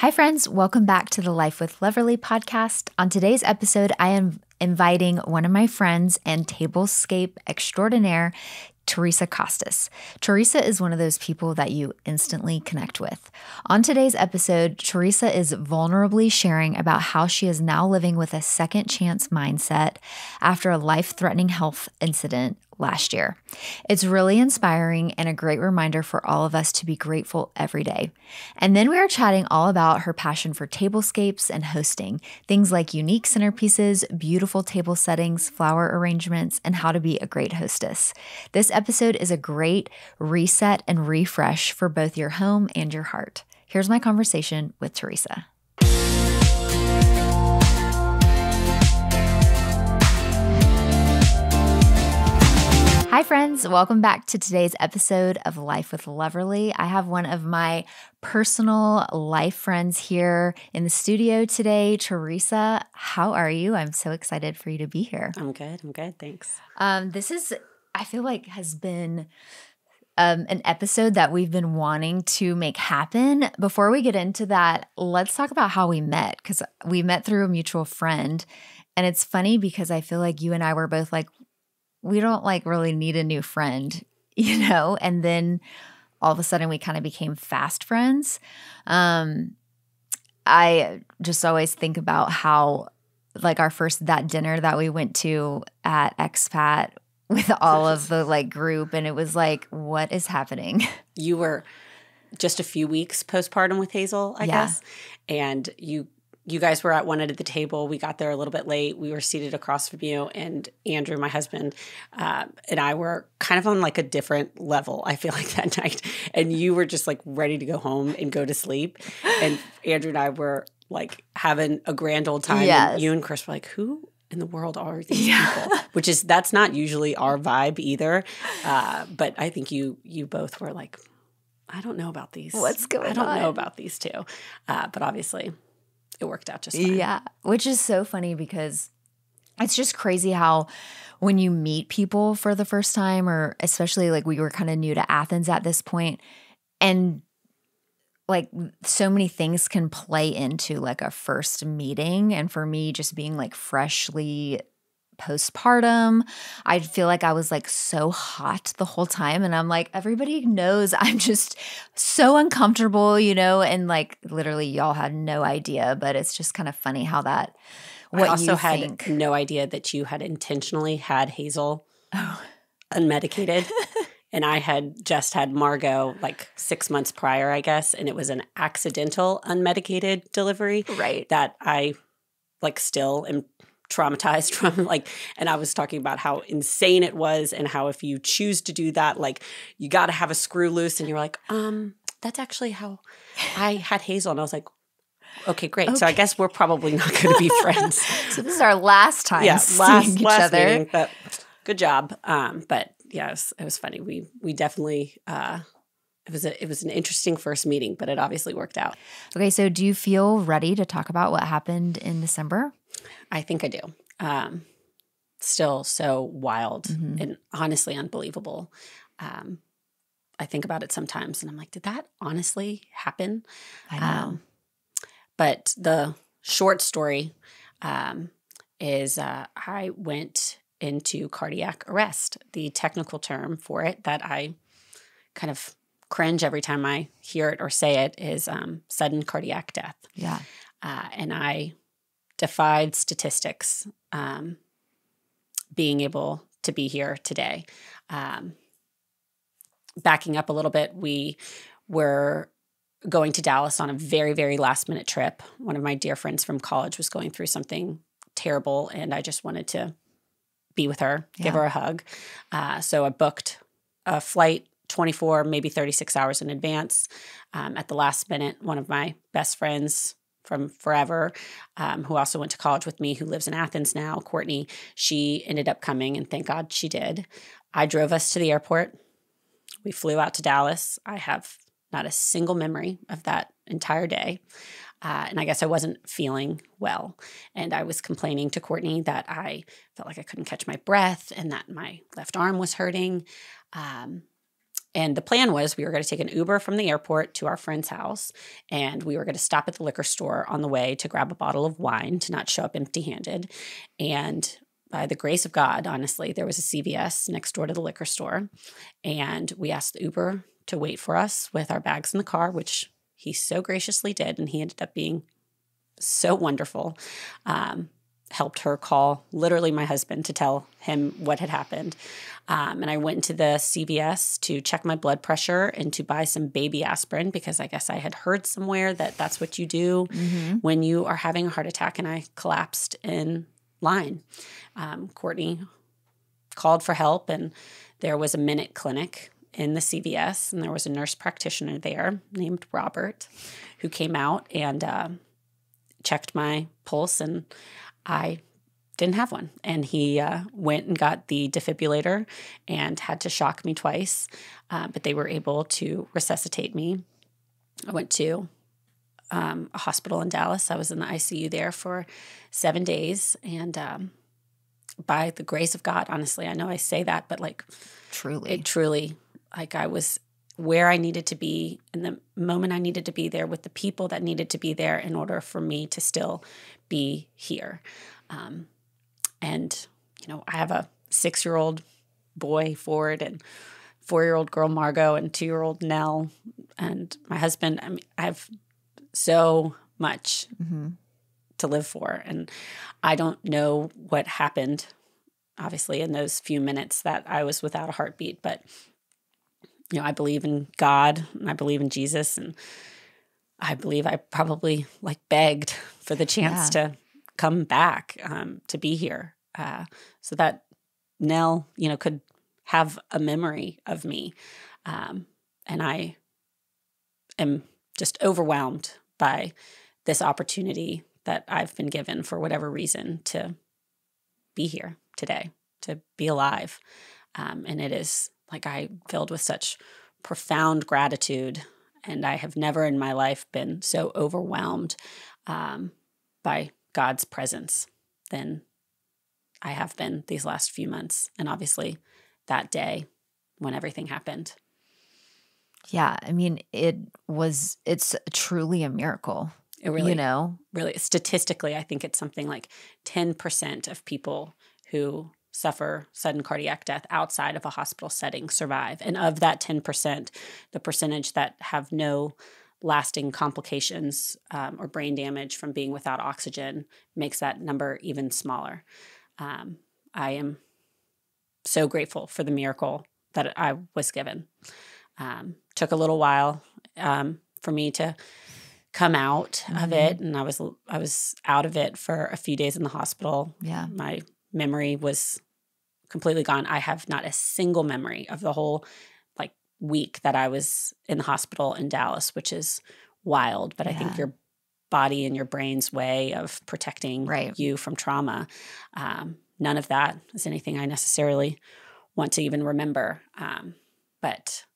Hi, friends. Welcome back to the Life with Loverly podcast. On today's episode, I am inviting one of my friends and tablescape extraordinaire, Theresa Costas. Theresa is one of those people that you instantly connect with. On today's episode, Theresa is vulnerably sharing about how she is now living with a second chance mindset after a life-threatening health incident last year. It's really inspiring and a great reminder for all of us to be grateful every day. And then we are chatting all about her passion for tablescapes and hosting, things like unique centerpieces, beautiful table settings, flower arrangements, and how to be a great hostess. This episode is a great reset and refresh for both your home and your heart. Here's my conversation with Theresa. Hi, friends. Welcome back to today's episode of Life with Loverly. I have one of my personal life friends here in the studio today. Theresa, how are you? I'm so excited for you to be here. I'm good. Thanks. This is, I feel like, has been an episode that we've been wanting to make happen. Before we get into that, let's talk about how we met, because we met through a mutual friend. And it's funny because I feel like you and I were both like, we don't really need a new friend, And then all of a sudden we kind of became fast friends. I just always think about how that dinner that we went to at Expat with all of the group, and it was like, what is happening? You were just a few weeks postpartum with Hazel, I guess. And you guys were at one end of the table. We got there a little bit late. We were seated across from you, and Andrew, my husband, and I were kind of on a different level, I feel like, that night. And you were just ready to go home and go to sleep. And Andrew and I were having a grand old time. Yes. And you and Chris were like, who in the world are these people? That's not usually our vibe either. But I think you both were like, I don't know about these. What's going on? I don't know about these two. But obviously it worked out just fine. Yeah, which is so funny because it's just crazy how when you meet people for the first time, or especially we were kind of new to Athens at this point, and so many things can play into a first meeting. And for me, just being freshly postpartum, I feel like I was so hot the whole time, and I'm everybody knows I'm just so uncomfortable, and literally y'all had no idea, but it's just kind of funny how that I also had no idea that you had intentionally had Hazel unmedicated. And I had just had Margot 6 months prior, I guess, and it was an accidental unmedicated delivery. Right. That I still am traumatized from, and I was talking about how insane it was, and how if you choose to do that, you got to have a screw loose, and you're like, that's actually how I had Hazel. And I was like, okay, great. Okay. So I guess we're probably not going to be friends. So this is our last time seeing each last other. Meeting, but good job. But yeah, it was funny. We definitely, it was an interesting first meeting, but it obviously worked out. Okay, so do you feel ready to talk about what happened in December? I think I do. Still so wild and honestly unbelievable. I think about it sometimes and I'm like, did that honestly happen? I know. But the short story is I went into cardiac arrest. The technical term for it that I kind of cringe every time I hear it or say it is sudden cardiac death. Yeah. And I defied statistics being able to be here today. Backing up a little bit, we were going to Dallas on a very, very last minute trip. One of my dear friends from college was going through something terrible, and I just wanted to be with her, give her a hug. So I booked a flight 24, maybe 36 hours in advance. At the last minute, one of my best friends from forever, who also went to college with me, who lives in Athens now, Courtney, she ended up coming, and thank God she did. I drove us to the airport. We flew out to Dallas. I have not a single memory of that entire day. And I guess I wasn't feeling well. And I was complaining to Courtney that I felt like I couldn't catch my breath and that my left arm was hurting. And the plan was we were going to take an Uber from the airport to our friend's house, and we were going to stop at the liquor store on the way to grab a bottle of wine to not show up empty-handed. And by the grace of God, honestly, there was a CVS next door to the liquor store, and we asked the Uber to wait for us with our bags in the car, which he so graciously did, and he ended up being so wonderful. Helped her call literally my husband to tell him what had happened. And I went into the CVS to check my blood pressure and to buy some baby aspirin because I guess I had heard somewhere that that's what you do when you are having a heart attack. And I collapsed in line. Courtney called for help, and there was a minute clinic in the CVS, and there was a nurse practitioner there named Robert who came out and checked my pulse, and I didn't have one. And he went and got the defibrillator and had to shock me twice, but they were able to resuscitate me. I went to a hospital in Dallas. I was in the ICU there for 7 days. And by the grace of God, honestly, I know I say that, but like truly, like I was where I needed to be in the moment I needed to be there with the people that needed to be there in order for me to still be here. And, I have a 6-year-old boy, Ford, and 4-year-old girl, Margot, and 2-year-old Nell, and my husband. I mean, I have so much to live for. And I don't know what happened, obviously, in those few minutes that I was without a heartbeat, but I believe in God, and I believe in Jesus, and I believe I probably begged for the chance to come back, to be here, so that Nell, could have a memory of me. And I am just overwhelmed by this opportunity that I've been given for whatever reason to be here today, to be alive. And it is I'm filled with such profound gratitude, and I have never in my life been so overwhelmed by God's presence than I have been these last few months. And obviously that day when everything happened. Yeah. I mean, it's truly a miracle. It really, really statistically, I think it's something like 10% of people who suffer sudden cardiac death outside of a hospital setting survive. And of that 10%, the percentage that have no lasting complications or brain damage from being without oxygen makes that number even smaller. I am so grateful for the miracle that I was given. Took a little while for me to come out of it, and I was out of it for a few days in the hospital. Yeah. My memory was completely gone. I have not a single memory of the whole week that I was in the hospital in Dallas, which is wild. But I think your body and your brain's way of protecting you from trauma, none of that is anything I necessarily want to even remember. But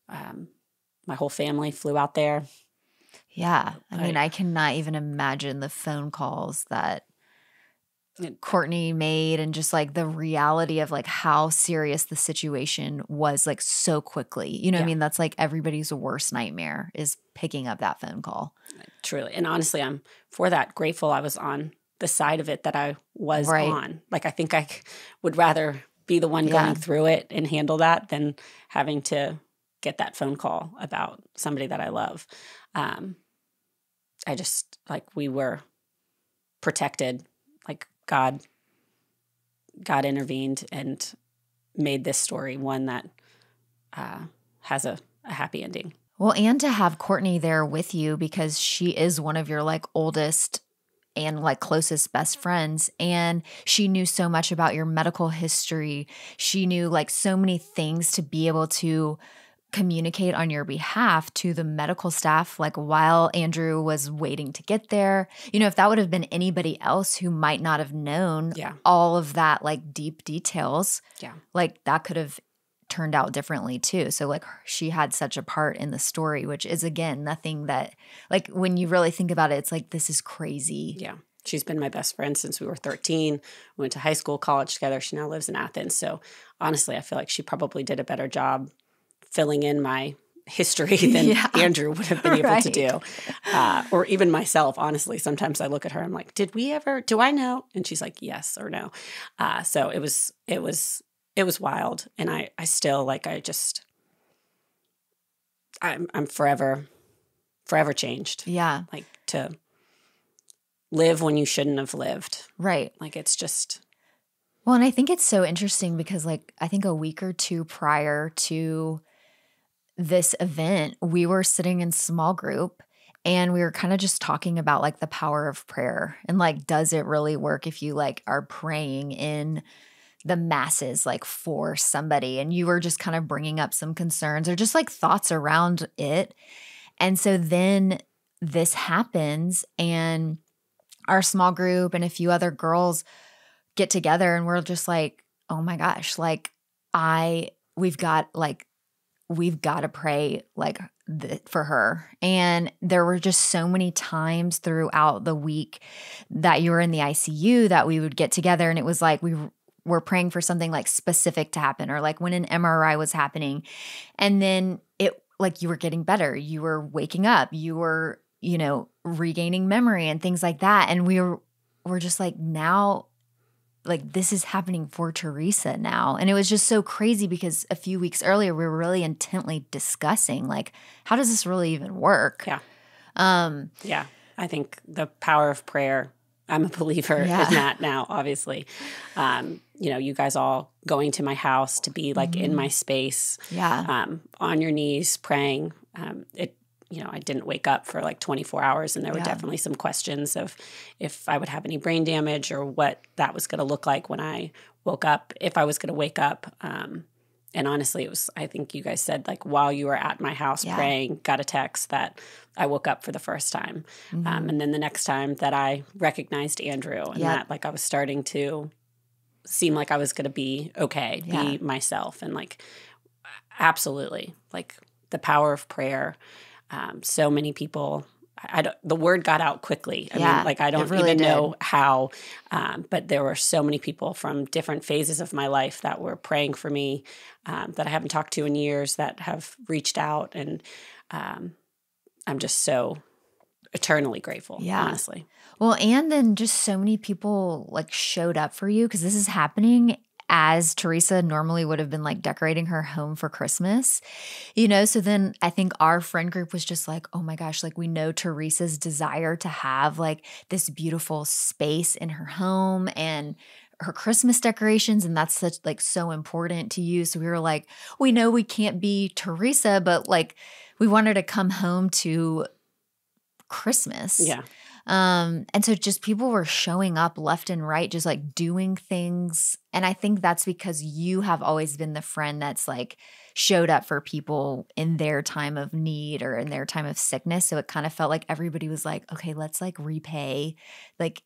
my whole family flew out there. Yeah. I mean, I cannot even imagine the phone calls that Courtney made, and just the reality of how serious the situation was so quickly. You know what I mean? That's everybody's worst nightmare is picking up that phone call. Truly. And honestly, I'm for that grateful I was on the side of it that I was on. I think I would rather be the one going through it and handle that than having to get that phone call about somebody that I love. I just we were protected. God intervened and made this story one that has a happy ending. Well, and to have Courtney there with you, because she is one of your oldest and closest best friends, and she knew so much about your medical history. She knew so many things to be able to communicate on your behalf to the medical staff, while Andrew was waiting to get there. If that would have been anybody else who might not have known all of that, deep details, that could have turned out differently too. So she had such a part in the story, which is, again, nothing that, when you really think about it, it's this is crazy. Yeah. She's been my best friend since we were 13. We went to high school, college together. She now lives in Athens. So honestly, I feel like she probably did a better job filling in my history than Andrew would have been able to do. Or even myself, honestly. Sometimes I look at her, I'm like, do I know? And she's like, yes or no. So it was wild. And I still, like, I'm forever changed. Yeah. Like, to live when you shouldn't have lived. Right. Like, it's just. Well, and I think it's so interesting because, like, I think a week or two prior to this event, we were sitting in small group and we were kind of just talking about, like, the power of prayer and, like, does it really work if you, like, are praying in the masses, like, for somebody? And you were just kind of bringing up some concerns or just, like, thoughts around it. And so then this happens and our small group and a few other girls get together and we're just like, oh my gosh, like, we've got to pray, like, for her. And there were just so many times throughout the week that you were in the ICU that we would get together and it was like we were praying for something, like, specific to happen, or like when an MRI was happening. And then like, you were getting better, you were waking up, you were, regaining memory and things like that. And we're just like, now, like, this is happening for Theresa now. And it was just so crazy because a few weeks earlier, we were really intently discussing, like, how does this really even work? Yeah. Yeah. I think the power of prayer, I'm a believer in that now, obviously. You guys all going to my house to be, like, in my space. Yeah. On your knees praying. I didn't wake up for like 24 hours and there were definitely some questions of if I would have any brain damage or what that was going to look like when I woke up, if I was going to wake up. And honestly, it was, I think you guys said, like, while you were at my house praying, got a text that I woke up for the first time. And then the next time that I recognized Andrew and that, like, I was starting to seem like I was going to be okay, be myself. And, like, absolutely, like, the power of prayer. So many people, the word got out quickly. I mean, like, I don't really even know how, but there were so many people from different phases of my life that were praying for me, that I haven't talked to in years, that have reached out. And I'm just so eternally grateful, honestly. Well, and then just so many people, like, showed up for you because this is happening as Theresa normally would have been, like, decorating her home for Christmas, So then I think our friend group was just like, oh my gosh, like, we know Theresa's desire to have, like, this beautiful space in her home and her Christmas decorations. And that's such, like, so important to you. So we were like, we know we can't be Theresa, but, like, we want her to come home to Christmas. Yeah. And so just people were showing up left and right, just, like, doing things. And I think that's because you have always been the friend that's, like, showed up for people in their time of need or in their time of sickness. So it kind of felt like everybody was like, okay, let's, like, repay, like,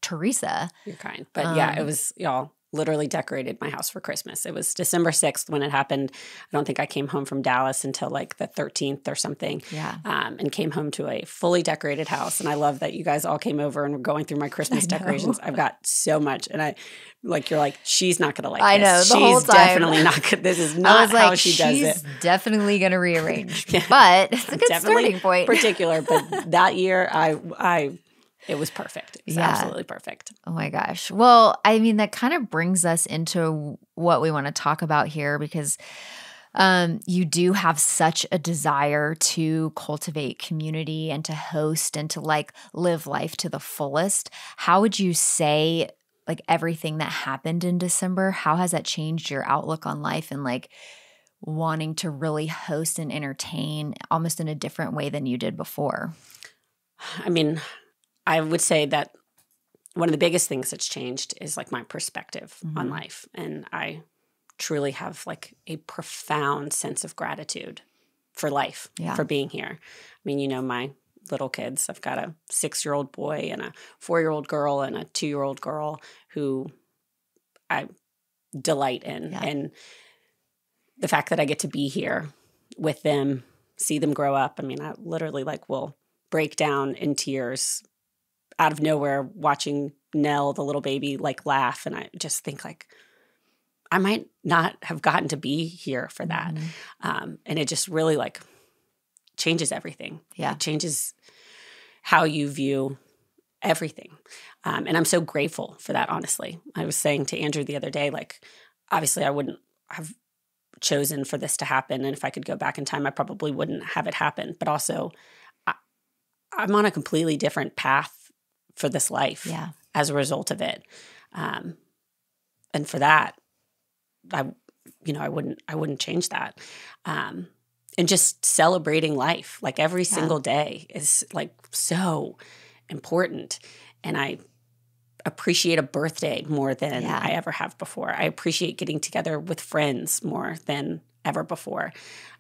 Theresa. You're kind. But it was, y'all literally decorated my house for Christmas. It was December 6th when it happened. I don't think I came home from Dallas until, like, the 13th or something. Yeah. And came home to a fully decorated house. And I love that you guys all came over and were going through my Christmas decorations. I've got so much. And you're like, she's not going to like this. I know. The whole time. She's definitely not going to. This is not how she does it. She's definitely going to rearrange. But it's a good starting point. Particular. But that year, it was perfect. It was absolutely perfect. Oh my gosh. Well, I mean, that kind of brings us into what we want to talk about here because you do have such a desire to cultivate community and to host and to, like, live life to the fullest. How would you say, like, everything that happened in December, how has that changed your outlook on life and, like, wanting to really host and entertain almost in a different way than you did before? I mean, I would say that one of the biggest things that's changed is, like, my perspective on life. And I truly have, like, a profound sense of gratitude for life, for being here. I mean, my little kids, I've got a 6-year-old boy and a 4-year-old girl and a 2-year-old girl who I delight in. Yeah. And the fact that I get to be here with them, see them grow up. I mean, I literally, like, will break down in tears out of nowhere watching Nell, the little baby, like, laugh. And I just think, like, I might not have gotten to be here for that. And it just really like changes everything. Yeah. It changes how you view everything. And I'm so grateful for that, honestly. I was saying to Andrew the other day, like, obviously I wouldn't have chosen for this to happen. And if I could go back in time, I probably wouldn't have it happen. But also, I'm on a completely different path for this life as a result of it. And for that, I wouldn't change that. And just celebrating life, like every single day is like so important. And I appreciate a birthday more than I ever have before. I appreciate getting together with friends more than ever before.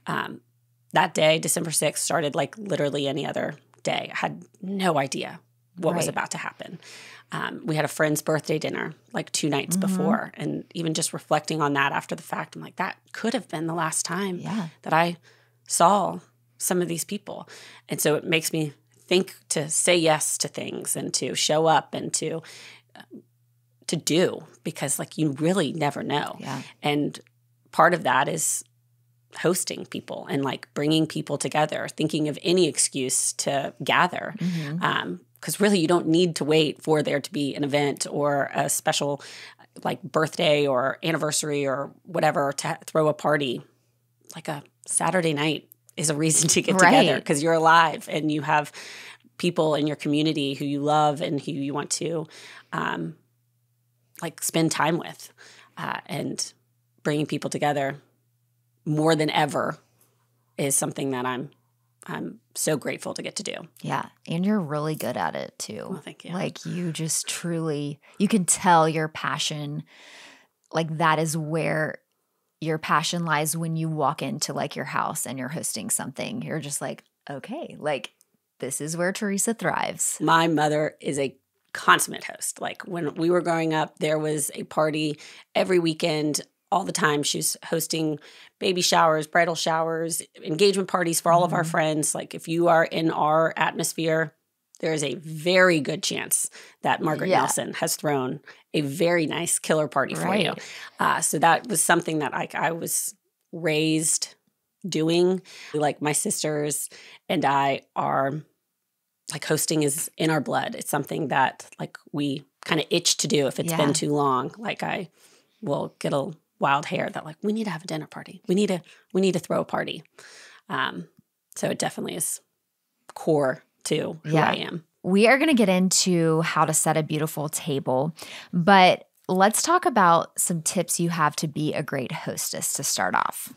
That day, December 6th, started like literally any other day. I had no idea what was about to happen. We had a friend's birthday dinner like 2 nights before. And even just reflecting on that after the fact, I'm like, that could have been the last time that I saw some of these people. And so it makes me think to say yes to things and to show up and to do, because like you really never know. And part of that is hosting people and like bringing people together, thinking of any excuse to gather. Because really you don't need to wait for there to be an event or a special like birthday or anniversary or whatever to throw a party. Like a Saturday night is a reason to get together because you're alive and you have people in your community who you love and who you want to like spend time with. And bringing people together more than ever is something that I'm so grateful to get to do. Yeah. And you're really good at it too. Well, thank you. Like you just truly, you can tell your passion, like that is where your passion lies when you walk into like your house and you're hosting something. You're just like, okay, like this is where Theresa thrives. My mother is a consummate host. Like when we were growing up, there was a party every weekend, all the time. She was hosting baby showers, bridal showers, engagement parties for all of our friends. Like if you are in our atmosphere, there is a very good chance that Margaret Nelson has thrown a very nice killer party for you. So that was something that I was raised doing. Like my sisters and I are like hosting is in our blood. It's something that like we kind of itch to do if it's been too long. Like I will get a wild hair that like we need to have a dinner party. We need to throw a party. So it definitely is core to who I am. We are going to get into how to set a beautiful table, but let's talk about some tips you have to be a great hostess to start off.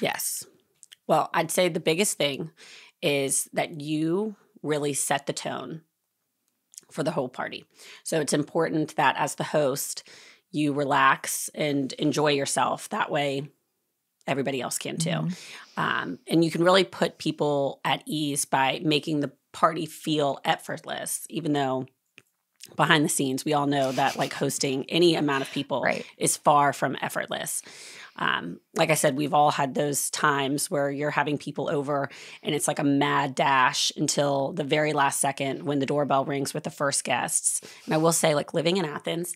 Yes. Well, I'd say the biggest thing is that you really set the tone for the whole party. So it's important that as the host, you relax and enjoy yourself. That way, everybody else can too. And you can really put people at ease by making the party feel effortless, even though behind the scenes, we all know that like hosting any amount of people is far from effortless. Like I said, we've all had those times where you're having people over and it's like a mad dash until the very last second when the doorbell rings with the first guests. And I will say, like living in Athens,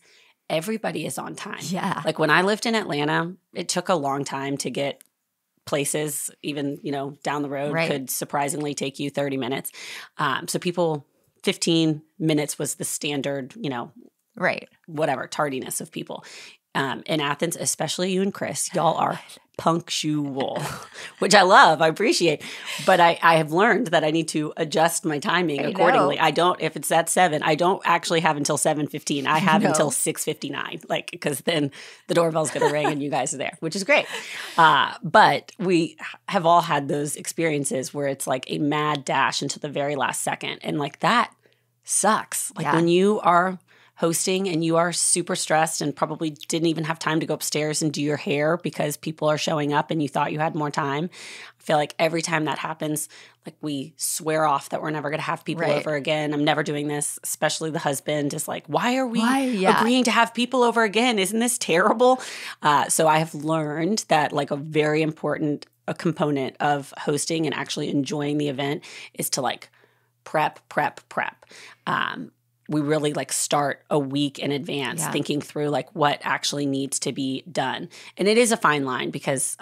everybody is on time. Yeah. Like when I lived in Atlanta, it took a long time to get places, even, down the road could surprisingly take you 30 minutes. So people, 15 minutes was the standard, whatever, tardiness of people. In Athens, especially you and Chris, y'all are punctual, which I love, I appreciate. But I have learned that I need to adjust my timing accordingly. I don't, if it's at 7, I don't actually have until 7:15. I have until 6:59, like, because then the doorbell's going to ring and you guys are there, which is great. But we have all had those experiences where it's like a mad dash into the very last second. And like that sucks. Like when you are hosting and you are super stressed and probably didn't even have time to go upstairs and do your hair because people are showing up and you thought you had more time. I feel like every time that happens, like we swear off that we're never going to have people over again. I'm never doing this, especially the husband is like, why are we agreeing to have people over again? Isn't this terrible? So I have learned that like a very important component of hosting and actually enjoying the event is to like prep. we really like start a week in advance thinking through like what actually needs to be done. And it is a fine line because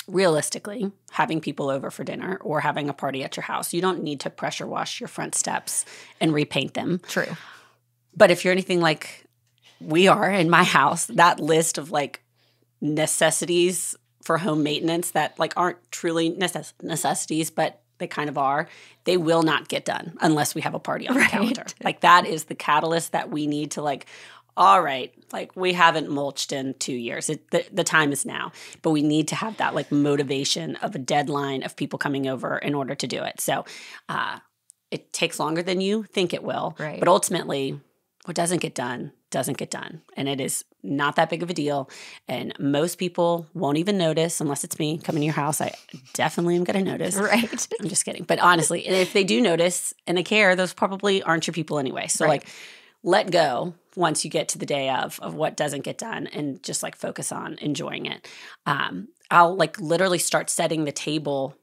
realistically, having people over for dinner or having a party at your house, you don't need to pressure wash your front steps and repaint them. True. But if you're anything like we are in my house, that list of like necessities for home maintenance that like aren't truly necessities, but they kind of are, they will not get done unless we have a party on the calendar. Like that is the catalyst that we need to like, all right, like we haven't mulched in 2 years. The time is now. But we need to have that like motivation of a deadline of people coming over in order to do it. So it takes longer than you think it will. Right. But ultimately, what doesn't get done doesn't get done. And it is not that big of a deal. And most people won't even notice unless it's me coming to your house. I definitely am going to notice. Right. I'm just kidding. But honestly, if they do notice and they care, those probably aren't your people anyway. So like let go once you get to the day of what doesn't get done and just like focus on enjoying it. I'll like literally start setting the table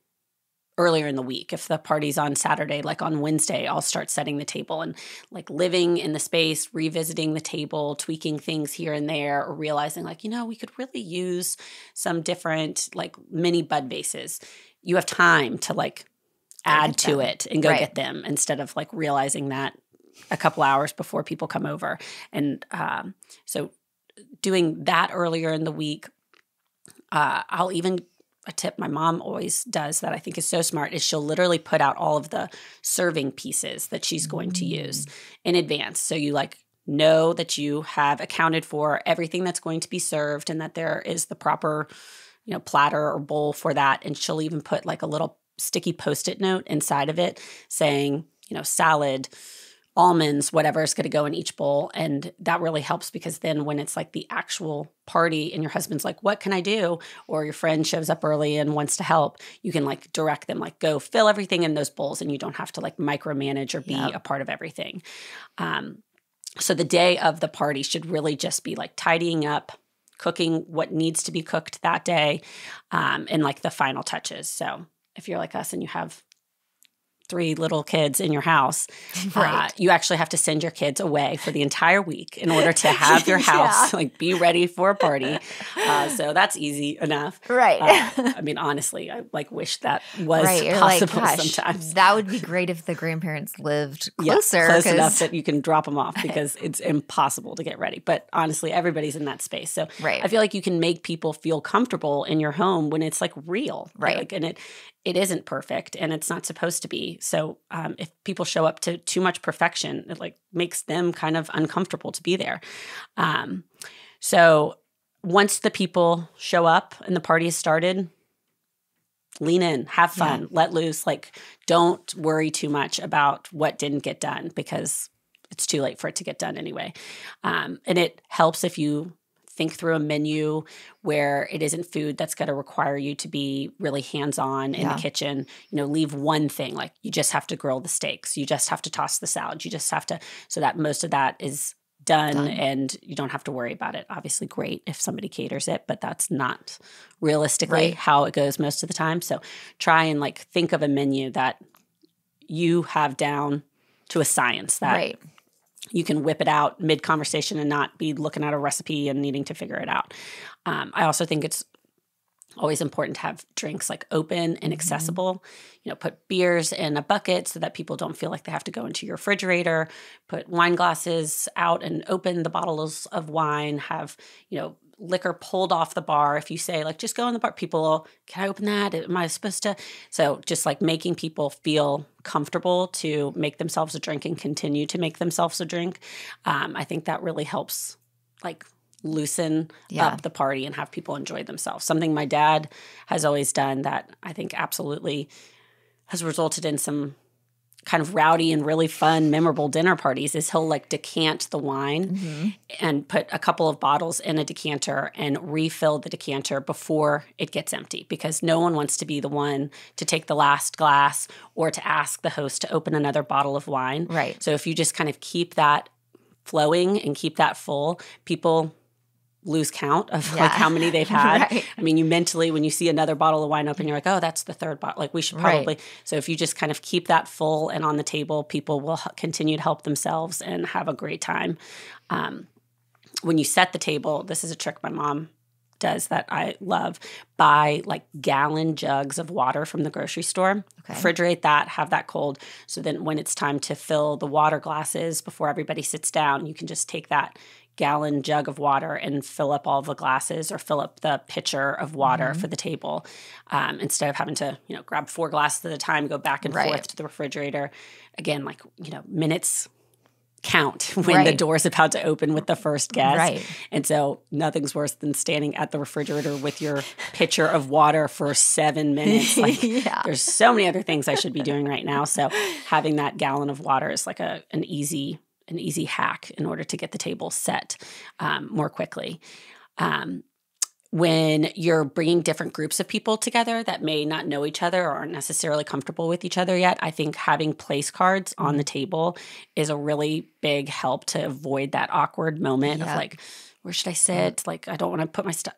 earlier in the week. If the party's on Saturday, like on Wednesday, I'll start setting the table and like living in the space, revisiting the table, tweaking things here and there, or realizing like, we could really use some different like mini bud vases. You have time to like add to it and go get them instead of like realizing that a couple hours before people come over. And so doing that earlier in the week, I'll even a tip my mom always does that I think is so smart is she'll literally put out all of the serving pieces that she's going to use in advance. So you like know that you have accounted for everything that's going to be served and that there is the proper, platter or bowl for that. And she'll even put like a little sticky Post-it note inside of it saying, salad, almonds, whatever is going to go in each bowl. And that really helps because then when it's like the actual party and your husband's like, what can I do? Or your friend shows up early and wants to help, you can like direct them, like go fill everything in those bowls and you don't have to like micromanage or be a part of everything. So the day of the party should really just be like tidying up, cooking what needs to be cooked that day, and like the final touches. So if you're like us and you have 3 little kids in your house, you actually have to send your kids away for the entire week in order to have your house like be ready for a party. So that's easy enough. Right. I mean, honestly, I like wish that was possible sometimes. That would be great if the grandparents lived closer. Close enough that you can drop them off because it's impossible to get ready. But honestly, everybody's in that space. So I feel like you can make people feel comfortable in your home when it's like real. Right. Like, and it isn't perfect and it's not supposed to be. So if people show up to too much perfection, it like makes them kind of uncomfortable to be there. So once the people show up and the party is started, lean in, have fun, let loose. Like don't worry too much about what didn't get done because it's too late for it to get done anyway. And it helps if you think through a menu where it isn't food that's going to require you to be really hands-on in the kitchen. Leave one thing, like you just have to grill the steaks. You just have to toss the salad. You just have to, so that most of that is done and you don't have to worry about it. Obviously great if somebody caters it, but that's not realistically how it goes most of the time. So try and like think of a menu that you have down to a science that you can whip it out mid-conversation and not be looking at a recipe and needing to figure it out. I also think it's always important to have drinks like open and accessible. Put beers in a bucket so that people don't feel like they have to go into your refrigerator. Put wine glasses out and open the bottles of wine. Have, liquor pulled off the bar. If you say like, just go in the bar, people will, can I open that? Am I supposed to? So just like making people feel comfortable to make themselves a drink and continue to make themselves a drink. I think that really helps like loosen up the party and have people enjoy themselves. Something my dad has always done that I think absolutely has resulted in some kind of rowdy and really fun, memorable dinner parties is he'll like decant the wine and put a couple of bottles in a decanter and refill the decanter before it gets empty because no one wants to be the one to take the last glass or to ask the host to open another bottle of wine. Right. So if you just kind of keep that flowing and keep that full, people lose count of like how many they've had. Right. I mean, you mentally, when you see another bottle of wine open, you're like, oh, that's the third bottle. Like we should probably, so if you just kind of keep that full and on the table, people will continue to help themselves and have a great time. When you set the table, this is a trick my mom does that I love. Buy like gallon jugs of water from the grocery store, refrigerate that, have that cold. So then when it's time to fill the water glasses before everybody sits down, you can just take that gallon jug of water and fill up all the glasses or fill up the pitcher of water for the table instead of having to, grab 4 glasses at a time, go back and forth to the refrigerator. Again, like, minutes count when the door's about to open with the first guest. Right. And so nothing's worse than standing at the refrigerator with your pitcher of water for 7 minutes. Like there's so many other things I should be doing right now. So having that gallon of water is like an easy hack in order to get the table set more quickly. When you're bringing different groups of people together that may not know each other or aren't necessarily comfortable with each other yet, I think having place cards on the table is a really big help to avoid that awkward moment of like, where should I sit? Like, I don't want to put my stuff,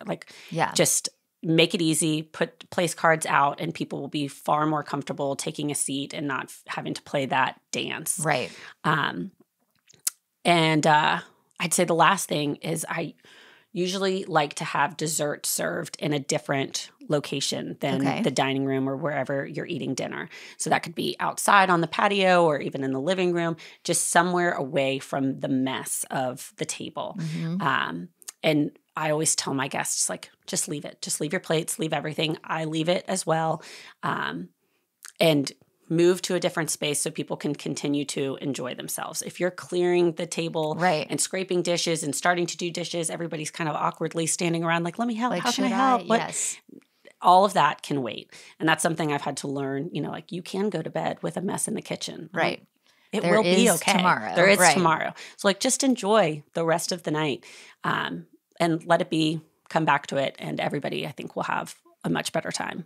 just make it easy, put place cards out, and people will be far more comfortable taking a seat and not having to play that dance. Right. And I'd say the last thing is I usually like to have dessert served in a different location than the dining room or wherever you're eating dinner. So that could be outside on the patio or even in the living room, just somewhere away from the mess of the table. And I always tell my guests, like, just leave it. Just leave your plates, leave everything. I leave it as well. And move to a different space so people can continue to enjoy themselves. If you're clearing the table and scraping dishes and starting to do dishes, everybody's kind of awkwardly standing around like, let me help. Like, how can I help? Yes. All of that can wait. And that's something I've had to learn, like you can go to bed with a mess in the kitchen. Right. It will be okay. Tomorrow. There is tomorrow. So like just enjoy the rest of the night and let it be, come back to it. And everybody, I think, will have a much better time.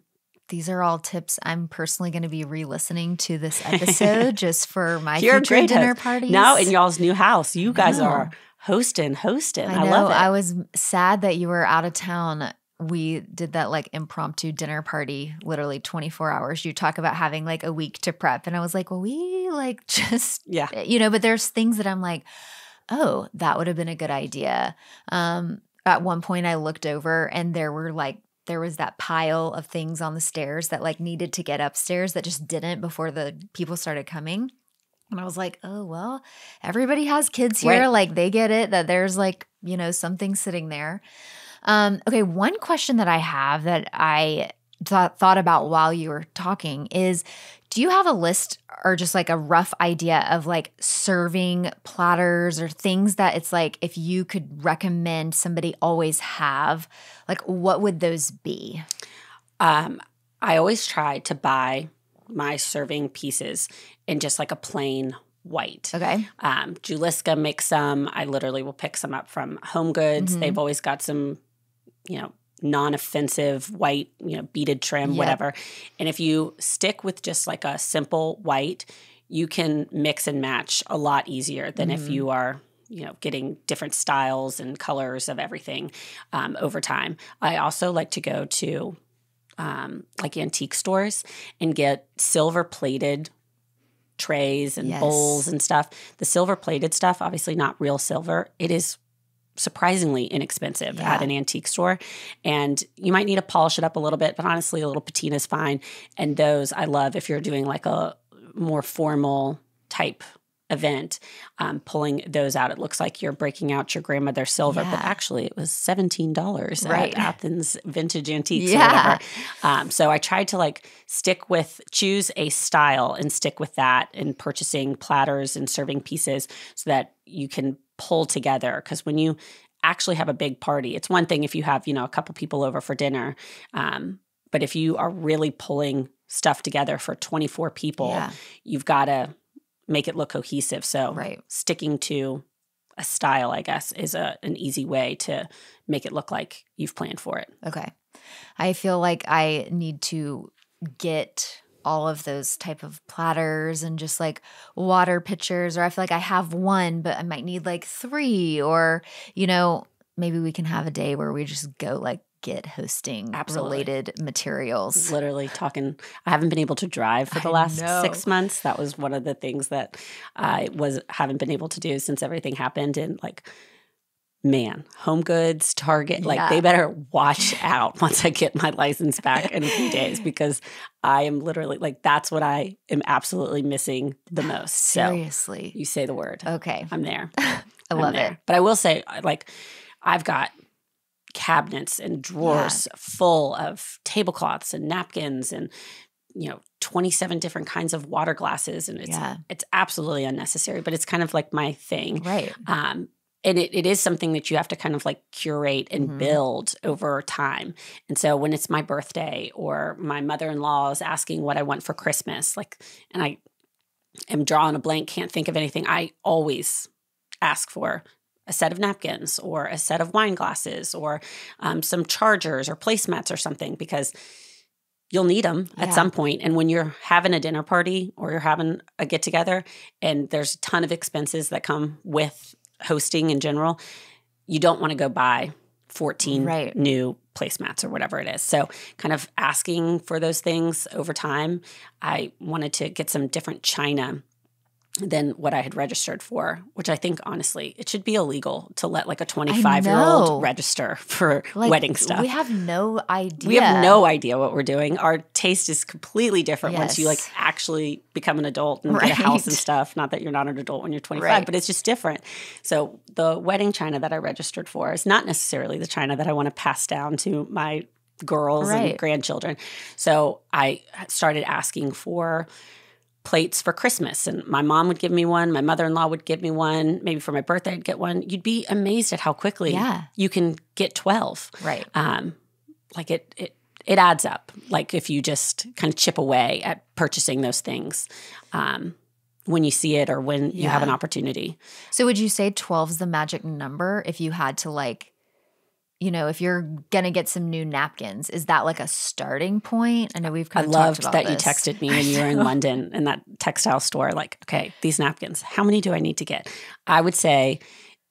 These are all tips. I'm personally going to be re-listening to this episode just for my future dinner parties. Now in y'all's new house, you guys are hosting. I love it. I was sad that you were out of town. We did that like impromptu dinner party, literally 24 hours. You talk about having like a week to prep. And I was like, well, we like just, but there's things that I'm like, oh, that would have been a good idea. At one point I looked over and there was that pile of things on the stairs that like needed to get upstairs that just didn't before the people started coming. And I was like, oh, well, everybody has kids here. Right. Like they get it that there's like, something sitting there. Okay. One question that I have that I thought about while you were talking is, do you have a list or just like a rough idea of like serving platters or things that it's like if you could recommend somebody always have, like what would those be? I always try to buy my serving pieces in just like a plain white. Okay. Juliska makes some. I literally will pick some up from Home Goods. They've always got some, non-offensive white, beaded trim, whatever. And if you stick with just like a simple white, you can mix and match a lot easier than if you are, getting different styles and colors of everything over time. I also like to go to like antique stores and get silver plated trays and bowls and stuff. The silver plated stuff, obviously not real silver. It is surprisingly inexpensive at an antique store. And you might need to polish it up a little bit, but honestly, a little patina is fine. And those I love if you're doing like a more formal type event, pulling those out. It looks like you're breaking out your grandmother's silver, but actually it was $17 at Athens Vintage Antiques or whatever. So I tried to like choose a style and stick with that in purchasing platters and serving pieces so that you can pull together. Because when you actually have a big party, it's one thing if you have, a couple people over for dinner. But if you are really pulling stuff together for 24 people, you've got to make it look cohesive. So sticking to a style, I guess, is an easy way to make it look like you've planned for it. Okay. I feel like I need to get all of those type of platters and just like water pitchers, or I feel like I have one, but I might need like 3 or, maybe we can have a day where we just go like get hosting related materials. Literally talking. I haven't been able to drive for the last 6 months. That was one of the things that I haven't been able to do since everything happened. And like, man, Home Goods, Target, like they better watch out once I get my license back in a few days, because I am literally like, that's what I am absolutely missing the most. Seriously. So you say the word. Okay. I'm there. I love it. But I will say, like, I've got cabinets and drawers full of tablecloths and napkins and 27 different kinds of water glasses, and it's absolutely unnecessary, but it's kind of like my thing, right? And it is something that you have to kind of like curate and build over time. And so when it's my birthday or my mother-in-law is asking what I want for Christmas, like, and I am drawing a blank, can't think of anything, I always ask for a set of napkins or a set of wine glasses or some chargers or placemats or something, because you'll need them at some point. And when you're having a dinner party or you're having a get-together and there's a ton of expenses that come with hosting in general, you don't want to go buy 14 new placemats or whatever it is. So kind of asking for those things over time. I wanted to get some different china than what I had registered for, which I think, honestly, it should be illegal to let like a 25-year-old register for wedding stuff. We have no idea. We have no idea what we're doing. Our taste is completely different once you like actually become an adult and get a house and stuff. Not that you're not an adult when you're 25, but it's just different. So the wedding china that I registered for is not necessarily the china that I want to pass down to my girls and grandchildren. So I started asking for plates for Christmas, and my mom would give me one, my mother-in-law would give me one, maybe for my birthday I'd get one. You'd be amazed at how quickly you can get 12. Right. Like it adds up, like if you just kind of chip away at purchasing those things when you see it or when you have an opportunity. So would you say 12 is the magic number if you had to like, if you're going to get some new napkins, is that like a starting point? I know we've kind of talked about this. I loved that you texted me when you were in London in that textile store, like, okay, these napkins, how many do I need to get? I would say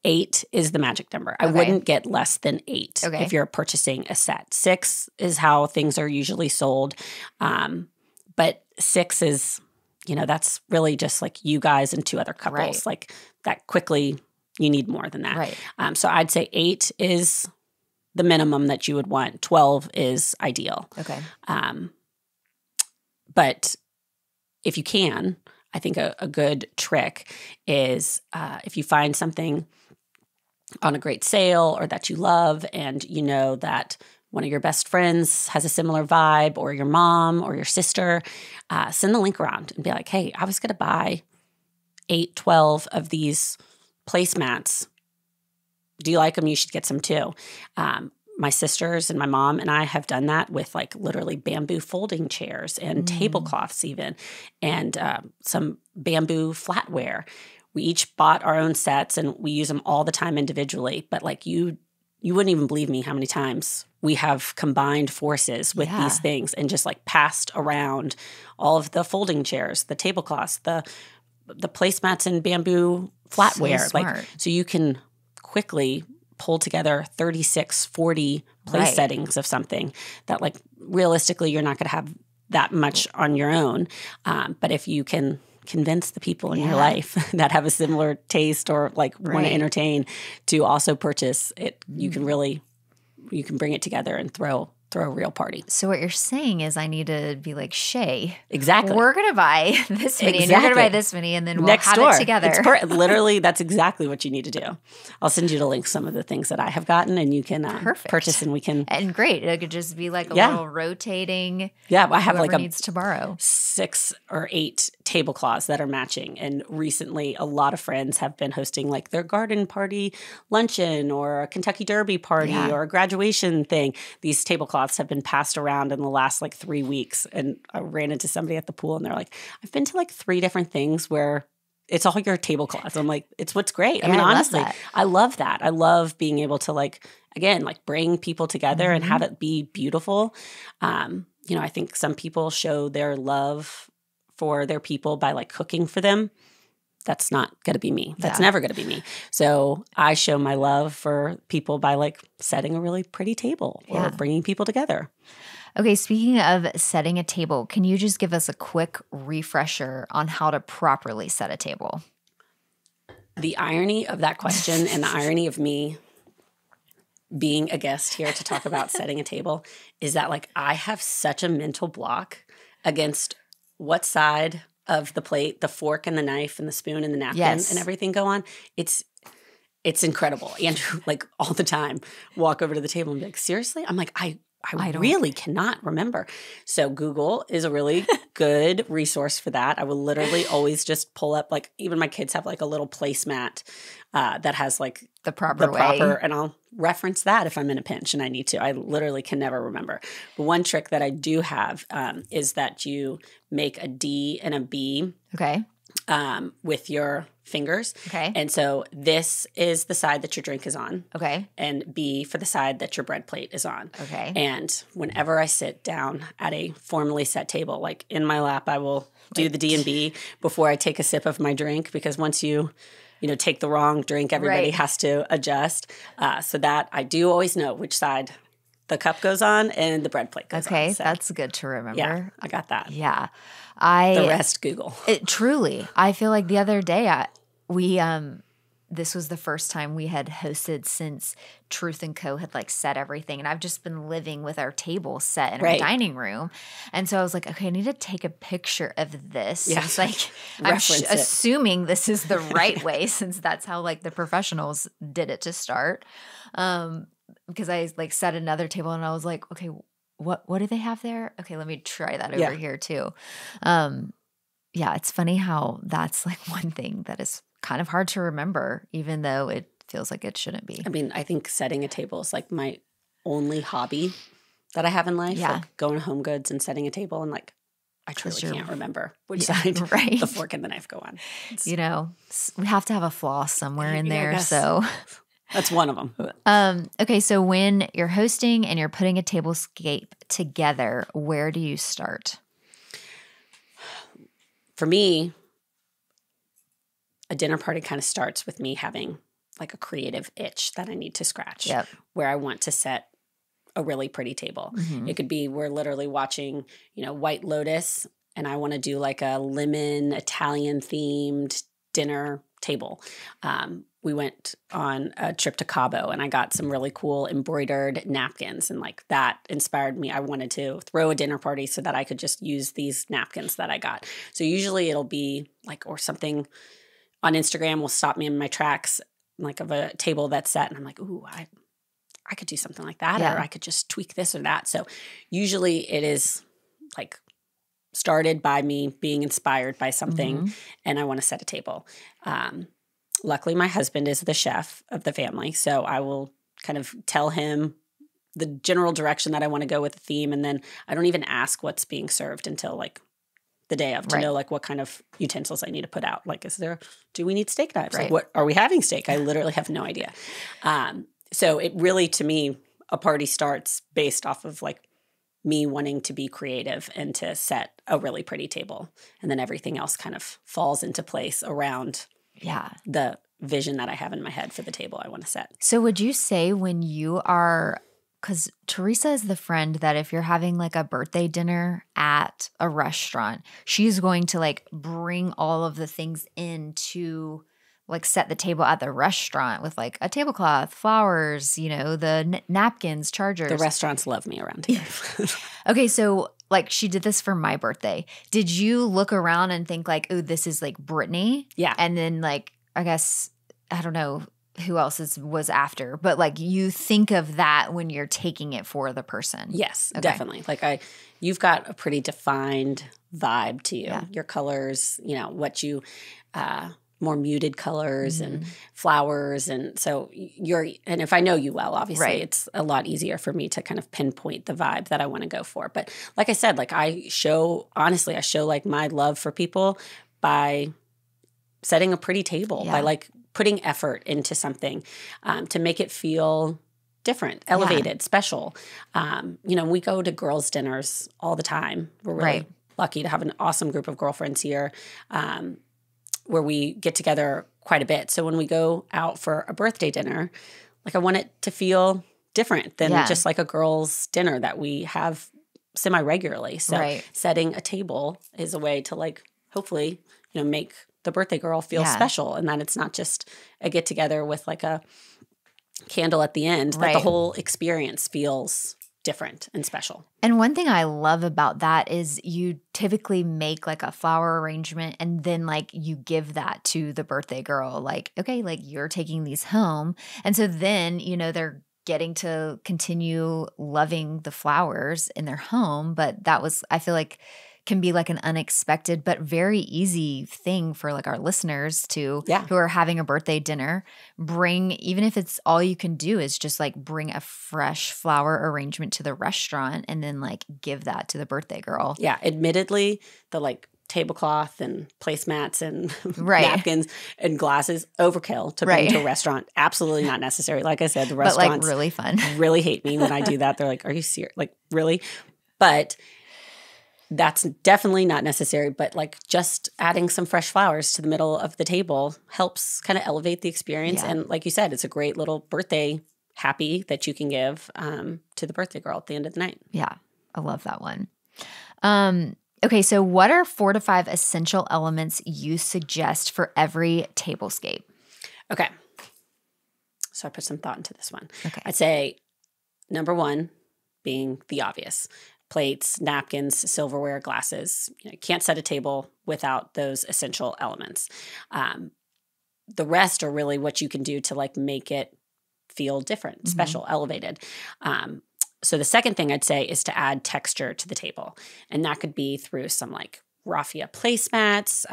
8 is the magic number. I wouldn't get less than 8 if you're purchasing a set. 6 is how things are usually sold. But 6 is, that's really just like you guys and 2 other couples. Like that quickly, you need more than that. Right. So I'd say 8 is the minimum that you would want. 12 is ideal. Okay. But if you can, I think a good trick is if you find something on a great sale or that you love and you know that one of your best friends has a similar vibe, or your mom or your sister, send the link around and be like, hey, I was going to buy 8, 12 of these placemats. Do you like them? You should get some too. My sisters and my mom and I have done that with like literally bamboo folding chairs and tablecloths even, and some bamboo flatware. We each bought our own sets and we use them all the time individually. But like you wouldn't even believe me how many times we have combined forces with these things and just like passed around all of the folding chairs, the tablecloths, the placemats and bamboo flatware. So you can quickly pull together 36, 40 place settings of something that like realistically you're not going to have that much on your own. But if you can convince the people in your life that have a similar taste or like want to entertain to also purchase it, you can bring it together and throw a real party. So what you're saying is I need to be like, Shay, exactly, we're going to buy this many and you're going to buy this many, and then we'll have it together. Literally, that's exactly what you need to do. I'll send you the link to some of the things that I have gotten, and you can purchase, and we can. And great. It could just be like a little rotating. Yeah, I have like needs to borrow 6 or 8 tablecloths that are matching. And recently, a lot of friends have been hosting like their garden party luncheon or a Kentucky Derby party or a graduation thing. These tablecloths have been passed around in the last like 3 weeks. And I ran into somebody at the pool and they're like, I've been to like 3 different things where it's all your tablecloths. I'm like, it's what's great. I mean, honestly, I love that. I love being able to like, again, like bring people together and have it be beautiful. I think some people show their love for their people by like cooking for them. that's not going to be me. That's Yeah. never going to be me. So I show my love for people by like setting a really pretty table or bringing people together. Okay, speaking of setting a table, can you just give us a quick refresher on how to properly set a table? The irony of that question and the irony of me being a guest here to talk about setting a table is that like I have such a mental block against what side of the plate, the fork and the knife and the spoon and the napkin and everything go on. It's incredible. Andrew, like all the time, walk over to the table and be like, seriously? I'm like, I really cannot remember. So Google is a really good resource for that. I will literally always just pull up, like even my kids have like a little placemat that has like the proper way. And I'll reference that if I'm in a pinch and I need to. I literally can never remember. But one trick that I do have is that you make a D and a B. Okay. With your fingers. Okay. And so this is the side that your drink is on. Okay. And B for the side that your bread plate is on. Okay. And whenever I sit down at a formally set table, like in my lap, I will do the D and B before I take a sip of my drink, because once you take the wrong drink, everybody has to adjust. So that I do always know which side the cup goes on and the bread plate goes on. Okay, So, that's good to remember. yeah, I got that. Yeah. The rest, Google. Truly. I feel like the other day this was the first time we had hosted since Truth & Co. had like set everything. And I've just been living with our table set in our dining room. And so I was like, okay, I need to take a picture of this. Yeah. It's like, I'm assuming this is the right way, since that's how like the professionals did it to start. Because I like set another table and I was like, okay, what do they have there? Okay, let me try that over here too. Yeah, it's funny how that's like one thing that is kind of hard to remember, even though it feels like it shouldn't be. I mean, I think setting a table is like my only hobby that I have in life. Yeah. Like going to Home Goods and setting a table, and like I truly can't remember which side the fork and the knife go on. We have to have a floss somewhere in there. So that's one of them. Okay, so when you're hosting and you're putting a tablescape together, where do you start? For me, a dinner party kind of starts with me having like a creative itch that I need to scratch, where I want to set a really pretty table. Mm-hmm. It could be we're literally watching, White Lotus, and I want to do like a lemon Italian themed dinner table. We went on a trip to Cabo and I got some really cool embroidered napkins, and like that inspired me. I wanted to throw a dinner party so that I could just use these napkins that I got. So usually it'll be like, or something on Instagram will stop me in my tracks, like of a table that's set, and I'm like, ooh, I could do something like that, or I could just tweak this or that. So usually it is like started by me being inspired by something, and I want to set a table. Luckily, my husband is the chef of the family, so I will kind of tell him the general direction that I want to go with the theme, and then I don't even ask what's being served until like the day of to know like what kind of utensils I need to put out. Like, do we need steak knives? Like, what are we having steak? I literally have no idea. So it really, to me, a party starts based off of like me wanting to be creative and to set a really pretty table, and then everything else kind of falls into place around the vision that I have in my head for the table I want to set. So would you say when you are, because Theresa is the friend that if you're having like a birthday dinner at a restaurant, she's going to like bring all of the things in to like set the table at the restaurant with like a tablecloth, flowers, the napkins, chargers. The restaurants love me around here. Okay, so like she did this for my birthday. Did you look around and think like, oh, this is like Brittany? Yeah. And then like, I guess, I don't know who else was after, but like you think of that when you're taking it for the person. Yes, definitely. Like you've got a pretty defined vibe to you. Your colors, what you more muted colors and flowers. And so and if I know you well, obviously it's a lot easier for me to kind of pinpoint the vibe that I want to go for. But like I said, like I show like my love for people by setting a pretty table, by like putting effort into something to make it feel different, elevated, special. We go to girls' dinners all the time. We're really lucky to have an awesome group of girlfriends here. where we get together quite a bit. So when we go out for a birthday dinner, like I want it to feel different than just like a girls' dinner that we have semi-regularly. So setting a table is a way to like hopefully, make the birthday girl feel special, and that it's not just a get together with like a candle at the end, that the whole experience feels different and special. And one thing I love about that is you typically make like a flower arrangement and then like you give that to the birthday girl. Like, okay, like you're taking these home. And so then, they're getting to continue loving the flowers in their home. But that was, I feel like, can be like an unexpected but very easy thing for like our listeners to who are having a birthday dinner, bring, even if it's all you can do is just like bring a fresh flower arrangement to the restaurant and then like give that to the birthday girl. Yeah, admittedly, the like tablecloth and placemats and napkins and glasses, overkill to bring to a restaurant. Absolutely not necessary. Like I said, the restaurants but like really fun. Really hate me when I do that. They're like, are you serious? Like, really? But that's definitely not necessary, but like just adding some fresh flowers to the middle of the table helps kind of elevate the experience. Yeah. And like you said, it's a great little birthday happy that you can give to the birthday girl at the end of the night. Yeah, I love that one. Okay, so what are 4 to 5 essential elements you suggest for every tablescape? Okay. So I put some thought into this one. Okay. I'd say number 1 being the obvious. Plates, napkins, silverware, glasses. You can't set a table without those essential elements. The rest are really what you can do to like make it feel different, special, elevated. So the second thing I'd say is to add texture to the table. And that could be through some like raffia placemats,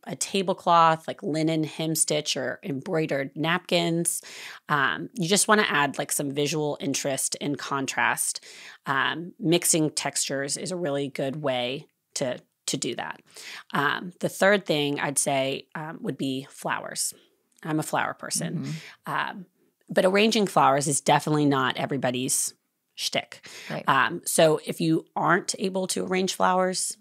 a tablecloth, like linen hem stitch or embroidered napkins. You just want to add like some visual interest and contrast. Mixing textures is a really good way to do that. The third thing I'd say would be flowers. I'm a flower person. But arranging flowers is definitely not everybody's shtick. Right. So if you aren't able to arrange flowers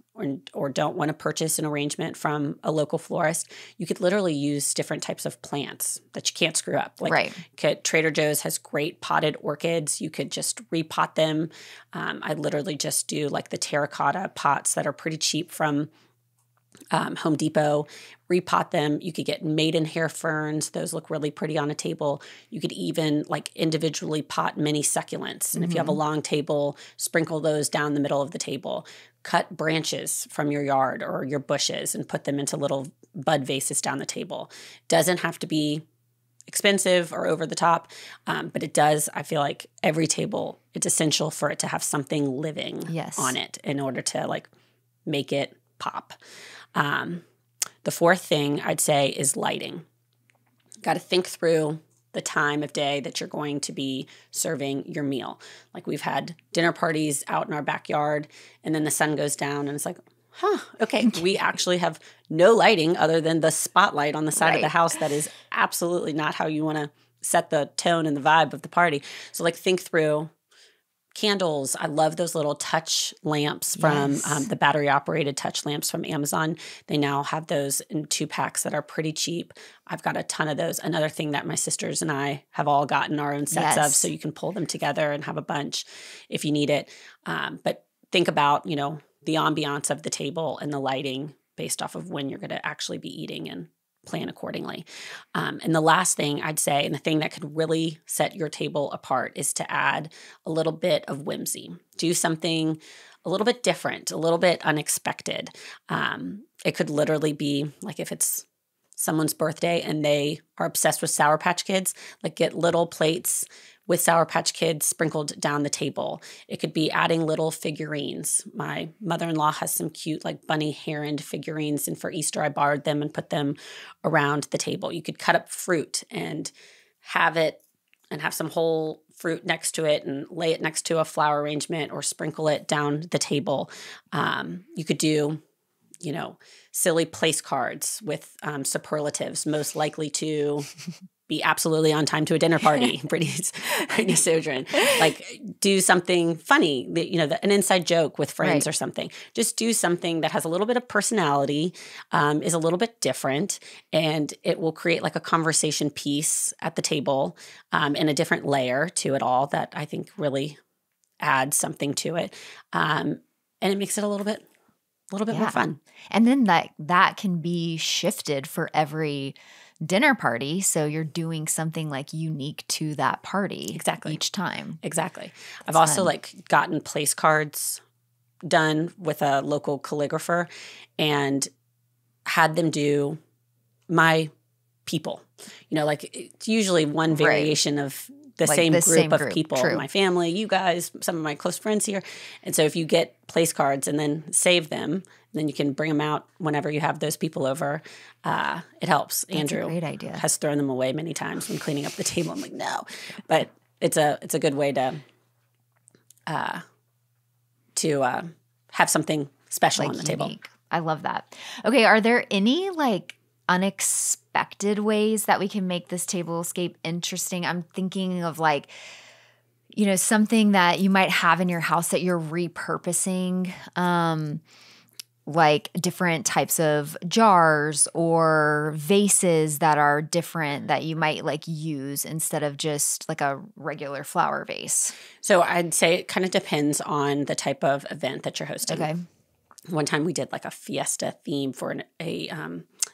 or don't want to purchase an arrangement from a local florist, you could literally use different types of plants that you can't screw up. Like Trader Joe's has great potted orchids. You could just repot them. I literally just do like the terracotta pots that are pretty cheap from Home Depot, repot them. You could get maiden hair ferns. Those look really pretty on a table. You could even like individually pot mini succulents. And if you have a long table, sprinkle those down the middle of the table. Cut branches from your yard or your bushes and put them into little bud vases down the table. Doesn't have to be expensive or over the top, but it does. I feel like every table, it's essential for it to have something living on it in order to like make it pop. The fourth thing I'd say is lighting. Got to think through the time of day that you're going to be serving your meal. Like we've had dinner parties out in our backyard and then the sun goes down and it's like, okay, we actually have no lighting other than the spotlight on the side of the house. That is absolutely not how you want to set the tone and the vibe of the party. So like think through candles. I love those little touch lamps from the battery operated touch lamps from Amazon. They now have those in 2 packs that are pretty cheap. I've got a ton of those. Another thing that my sisters and I have all gotten our own sets of, so you can pull them together and have a bunch if you need it. But think about, the ambiance of the table and the lighting based off of when you're going to actually be eating and plan accordingly. And the last thing I'd say, and the thing that could really set your table apart, is to add a little bit of whimsy. Do something a little bit different, a little bit unexpected. It could literally be like if it's someone's birthday and they are obsessed with Sour Patch Kids, like get little plates with Sour Patch Kids sprinkled down the table. It could be adding little figurines. My mother-in-law has some cute like bunny heron figurines, and for Easter I borrowed them and put them around the table. You could cut up fruit and have some whole fruit next to it and lay it next to a flower arrangement or sprinkle it down the table. You could do, silly place cards with superlatives, most likely to be absolutely on time to a dinner party. Brittany's Sojourn. Like, do something funny, an inside joke with friends or something. Just do something that has a little bit of personality, is a little bit different, and it will create like a conversation piece at the table, and a different layer to it all that I think really adds something to it. And it makes it a little bit more fun. And then that can be shifted for every dinner party. So you're doing something like unique to that party each time. Exactly. I've also like gotten place cards done with a local calligrapher and had them do my people. Like it's usually one variation of the same group of people, my family, you guys, some of my close friends here. And so if you get place cards and then save them, then you can bring them out whenever you have those people over. It helps. That's Andrew a great idea. Has thrown them away many times when cleaning up the table. I'm like, no, but it's a good way to have something special on the table. I love that. Okay, are there any like unexpected ways that we can make this tablescape interesting? I'm thinking of like, something that you might have in your house that you're repurposing, like different types of jars or vases that are different that you might like use instead of just like a regular flower vase. So I'd say it kind of depends on the type of event that you're hosting. Okay. One time we did like a fiesta theme for a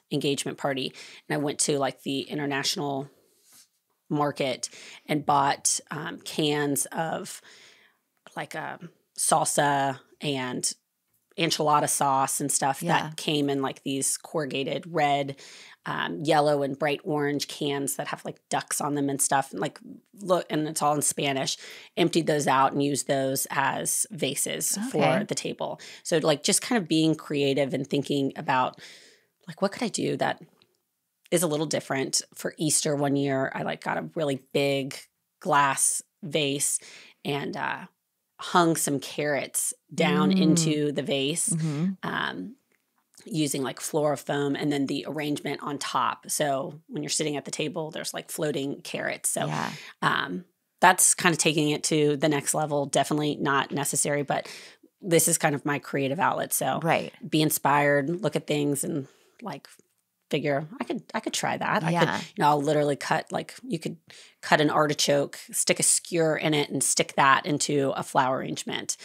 engagement party, and I went to like the international market and bought cans of like salsa and enchilada sauce and stuff that came in like these corrugated red, yellow and bright orange cans that have like ducks on them and stuff. And and it's all in Spanish. Emptied those out and used those as vases for the table. So like just kind of being creative and thinking about like, what could I do that is a little different? For Easter one year, I like got a really big glass vase and hung some carrots down into the vase, using like floral foam, and then the arrangement on top. So when you're sitting at the table, there's like floating carrots. So that's kind of taking it to the next level. Definitely not necessary, but this is kind of my creative outlet. So be inspired, look at things, and like figure I could try that. I could, I'll literally cut, like you could cut an artichoke, stick a skewer in it and stick that into a flower arrangement.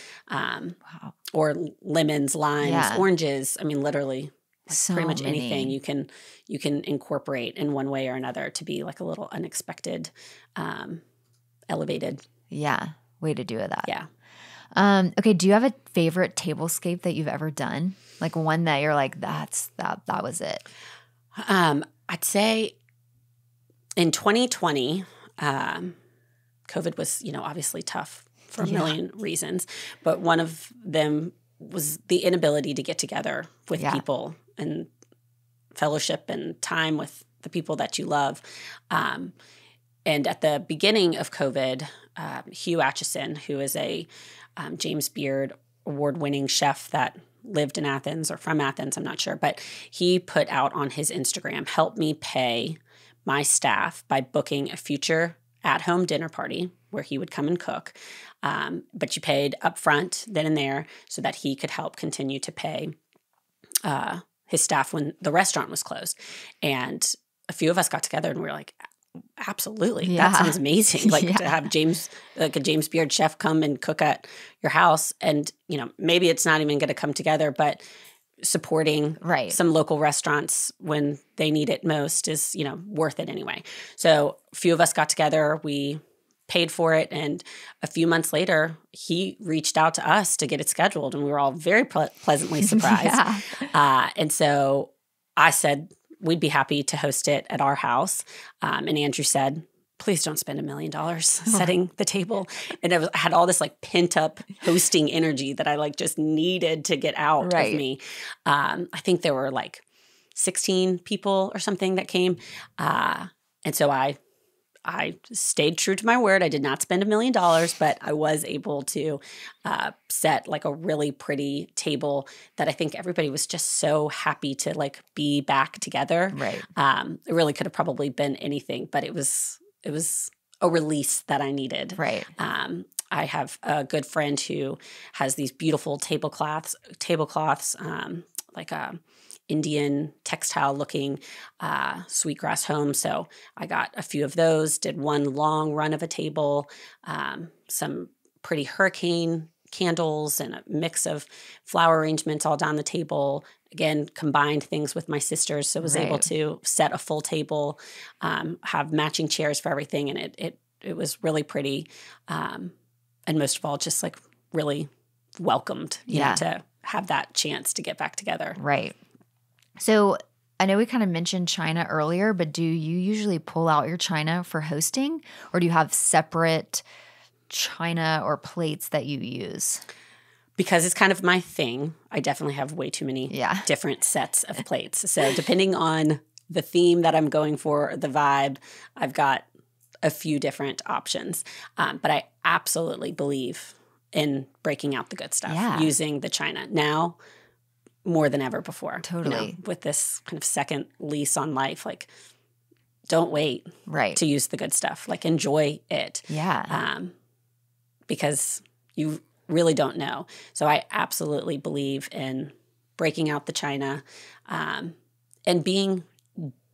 Or lemons, limes, oranges. I mean, literally like pretty much anything you can incorporate in one way or another to be like a little unexpected, elevated. Yeah. Way to do that. Yeah. Okay. Do you have a favorite tablescape that you've ever done? Like one that you're like, that was it. I'd say in 2020, COVID was, obviously tough for a million reasons, but one of them was the inability to get together with people and fellowship and time with the people that you love. And at the beginning of COVID, Hugh Atchison, who is a James Beard award-winning chef that lived in Athens or from Athens, I'm not sure, but he put out on his Instagram, help me pay my staff by booking a future at-home dinner party where he would come and cook. But you paid upfront then and there so that he could help continue to pay his staff when the restaurant was closed. And a few of us got together and we were like, absolutely. That sounds amazing. Like to have a James Beard chef come and cook at your house. And, maybe it's not even going to come together, but supporting some local restaurants when they need it most is, worth it anyway. So a few of us got together, we paid for it. And a few months later, he reached out to us to get it scheduled. And we were all very pleasantly surprised. And so I said, we'd be happy to host it at our house. And Andrew said, please don't spend $1 million setting the table. And I had all this like pent up hosting energy that I like just needed to get out of me. I think there were like 16 people or something that came. And so I I stayed true to my word. I did not spend $1 million, but I was able to set like a really pretty table that I think everybody was just so happy to like be back together. Right. It really could have probably been anything, but it was a release that I needed. Right. I have a good friend who has these beautiful tablecloths, like a Indian textile looking sweetgrass home. So I got a few of those, did one long run of a table, some pretty hurricane candles and a mix of flower arrangements all down the table. Again, combined things with my sisters. So I was able to set a full table, have matching chairs for everything. And it was really pretty. And most of all, just like really welcomed, you know, to have that chance to get back together. Right. So I know we kind of mentioned china earlier, but do you usually pull out your china for hosting, or do you have separate china or plates that you use? Because it's kind of my thing, I definitely have way too many different sets of plates. So depending on the theme that I'm going for, the vibe, I've got a few different options. But I absolutely believe in breaking out the good stuff, using the china now more than ever before. Totally. You know, with this kind of second lease on life, like don't wait to use the good stuff. Like enjoy it. Yeah. Because you really don't know. So I absolutely believe in breaking out the china and being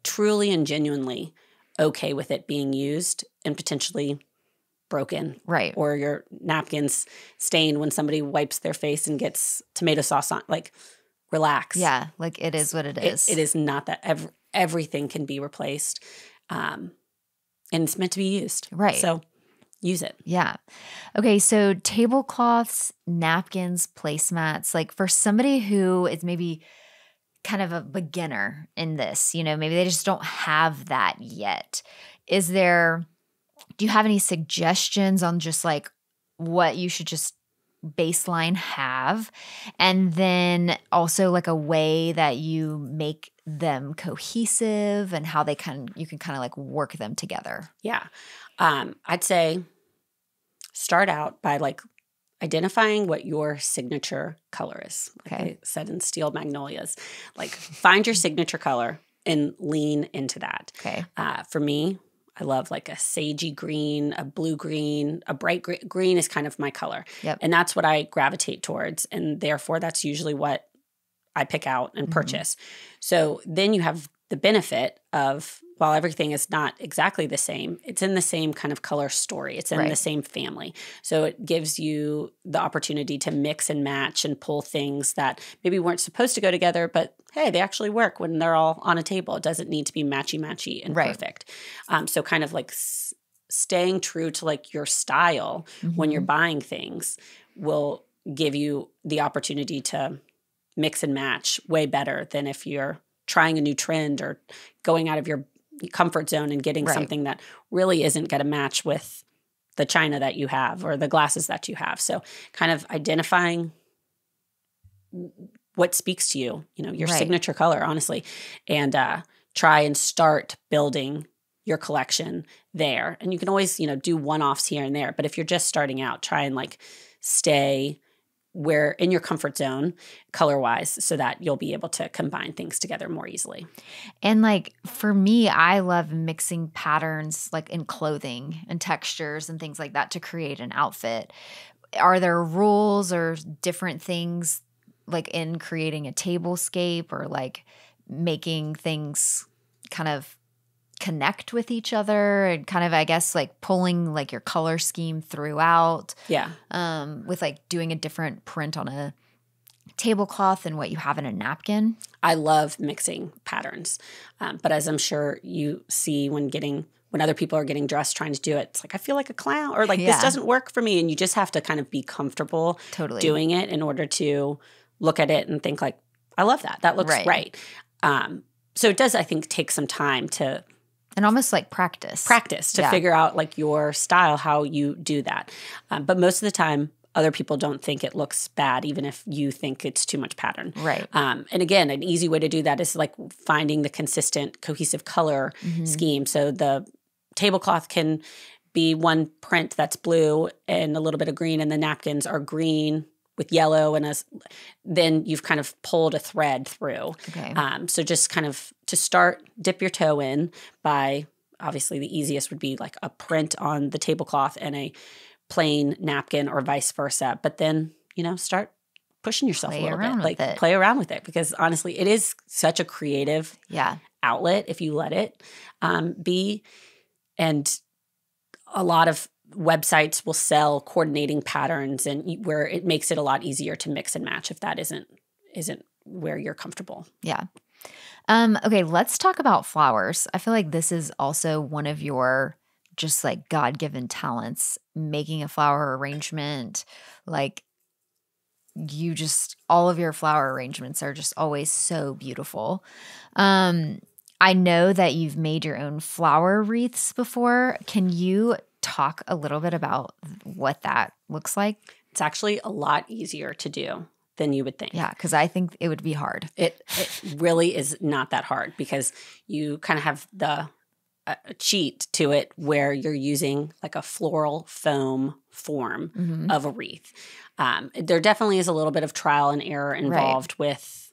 truly and genuinely okay with it being used and potentially broken. Right. Or your napkins stained when somebody wipes their face and gets tomato sauce on. Like, relax. Yeah, like it is what it is. It is not that. Everything can be replaced. And it's meant to be used. Right. So use it. Yeah. Okay, so tablecloths, napkins, placemats, like for somebody who is maybe kind of a beginner in this, you know, maybe they just don't have that yet. Do you have any suggestions on just like what you should just baseline have? And then also like a way that you make them cohesive and how you can kind of like work them together. Yeah. I'd say start out by like identifying what your signature color is. Like I said in Steel Magnolias, like find your signature color and lean into that. Okay. For me, I love like a sagey green, a blue green, a bright green is kind of my color. Yep. And that's what I gravitate towards. And therefore, that's usually what I pick out and purchase. So then you have the benefit of, while everything is not exactly the same, it's in the same kind of color story. It's in the same family. So it gives you the opportunity to mix and match and pull things that maybe weren't supposed to go together, but hey, they actually work when they're all on a table. It doesn't need to be matchy-matchy and perfect. So kind of like staying true to like your style when you're buying things will give you the opportunity to mix and match way better than if you're trying a new trend or going out of your comfort zone and getting something that really isn't going to match with the china that you have or the glasses that you have. So kind of identifying what speaks to you, you know, your signature color, honestly, and try and start building your collection there. And you can always, you know, do one-offs here and there. But if you're just starting out, try and like stay where in your comfort zone color-wise so that you'll be able to combine things together more easily. And like for me, I love mixing patterns like in clothing and textures and things like that to create an outfit. Are there rules or different things like in creating a tablescape or like making things kind of connect with each other and kind of, I guess, like pulling like your color scheme throughout? Yeah. With like doing a different print on a tablecloth than what you have in a napkin. I love mixing patterns. But as I'm sure you see when other people are getting dressed trying to do it, it's like, I feel like a clown or like this doesn't work for me. And you just have to kind of be comfortable doing it in order to look at it and think like, I love that. That looks right. So it does, I think, take some time to and almost like practice to figure out like your style, how you do that. But most of the time, other people don't think it looks bad, even if you think it's too much pattern. Right. And again, an easy way to do that is like finding the consistent, cohesive color scheme. So the tablecloth can be one print that's blue and a little bit of green, and the napkins are green with yellow, and then you've kind of pulled a thread through. Okay. So just kind of to start, dip your toe in by, obviously the easiest would be like a print on the tablecloth and a plain napkin or vice versa. But then, start pushing yourself a little bit. Play around with it, because honestly, it is such a creative outlet if you let it be. And a lot of websites will sell coordinating patterns, and where it makes it a lot easier to mix and match if that isn't where you're comfortable. Yeah. Okay, let's talk about flowers. I feel like this is also one of your just like God-given talents, making a flower arrangement. Like all of your flower arrangements are just always so beautiful. I know that you've made your own flower wreaths before. Can you talk a little bit about what that looks like? It's actually a lot easier to do than you would think. Yeah, because I think it would be hard. It really is not that hard, because you kind of have the cheat to it where you're using like a floral foam form of a wreath. There definitely is a little bit of trial and error involved with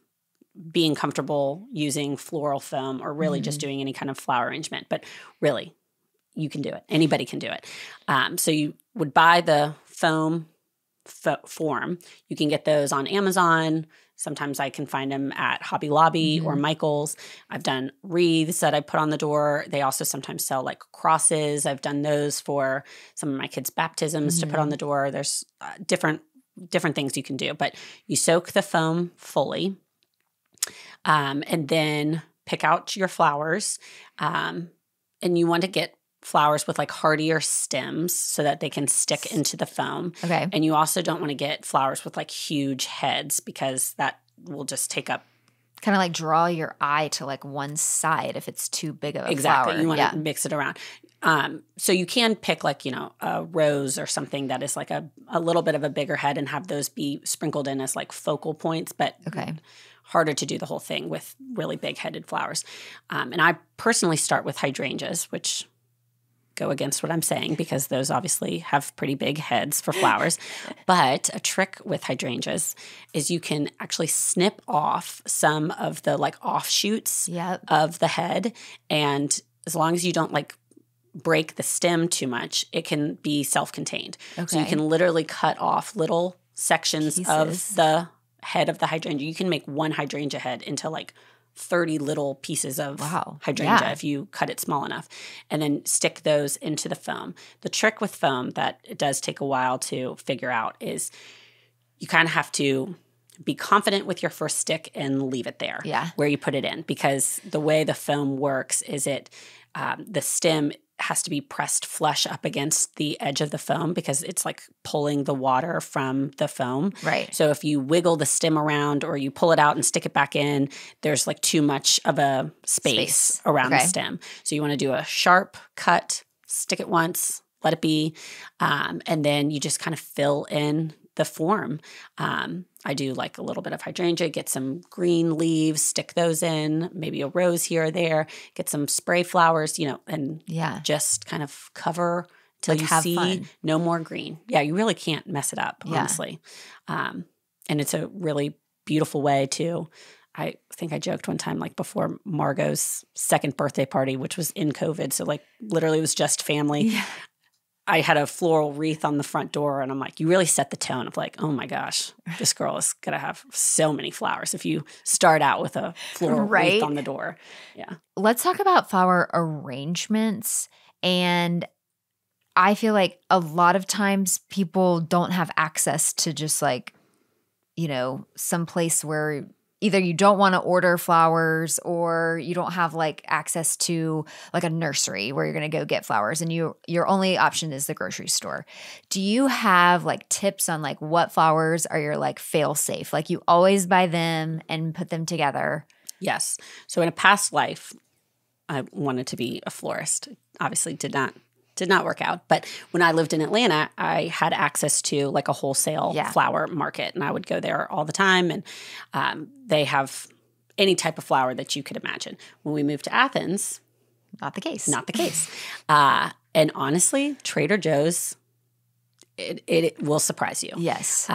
being comfortable using floral foam, or really just doing any kind of flower arrangement. But really, you can do it. Anybody can do it. So you would buy the foam form. You can get those on Amazon. Sometimes I can find them at Hobby Lobby or Michael's. I've done wreaths that I put on the door. They also sometimes sell like crosses. I've done those for some of my kids' baptisms to put on the door. There's different things you can do. But you soak the foam fully, and then pick out your flowers. And you want to get flowers with like hardier stems so that they can stick into the foam. Okay. And you also don't want to get flowers with like huge heads, because that will just take up. Kind of like draw your eye to like one side if it's too big of a flower. You want to mix it around. So you can pick like, a rose or something that is like a little bit of a bigger head, and have those be sprinkled in as like focal points, but harder to do the whole thing with really big headed flowers. And I personally start with hydrangeas, which go against what I'm saying, because those obviously have pretty big heads for flowers. But a trick with hydrangeas is you can actually snip off some of the like offshoots of the head. And as long as you don't like break the stem too much, it can be self-contained. Okay. So you can literally cut off little sections of the head of the hydrangea. You can make one hydrangea head into like 30 little pieces of hydrangea if you cut it small enough, and then stick those into the foam. The trick with foam that it does take a while to figure out is you kind of have to be confident with your first stick and leave it there where you put it in, because the way the foam works is the stem has to be pressed flush up against the edge of the foam, because it's like pulling the water from the foam. Right. So if you wiggle the stem around or you pull it out and stick it back in, there's like too much of a space around the stem. So you want to do a sharp cut, stick it once, let it be, and then you just kind of fill in the form. I do like a little bit of hydrangea, get some green leaves, stick those in, maybe a rose here or there, get some spray flowers, and just kind of cover till you see no more green. Yeah, you really can't mess it up, honestly. And it's a really beautiful way to, I think I joked one time, like before Margot's second birthday party, which was in COVID, so like literally it was just family. Yeah. I had a floral wreath on the front door, and I'm like, you really set the tone of like, oh my gosh, this girl is going to have so many flowers if you start out with a floral wreath on the door. Yeah. Let's talk about flower arrangements. And I feel like a lot of times people don't have access to just like, some place where either you don't want to order flowers, or you don't have like access to like a nursery where you're going to go get flowers, and your only option is the grocery store. Do you have like tips on like what flowers are your like fail safe? Like you always buy them and put them together? Yes. So in a past life, I wanted to be a florist. Obviously did not work out. But when I lived in Atlanta, I had access to like a wholesale flower market, and I would go there all the time. And they have any type of flower that you could imagine. When we moved to Athens, Not the case. Not the case. And honestly, Trader Joe's, it will surprise you. Yes.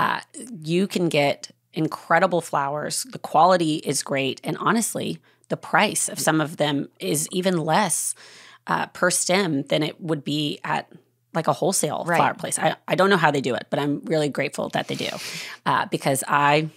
You can get incredible flowers. The quality is great. And honestly, the price of some of them is even less per stem than it would be at like a wholesale flower place. I don't know how they do it, but I'm really grateful that they do because I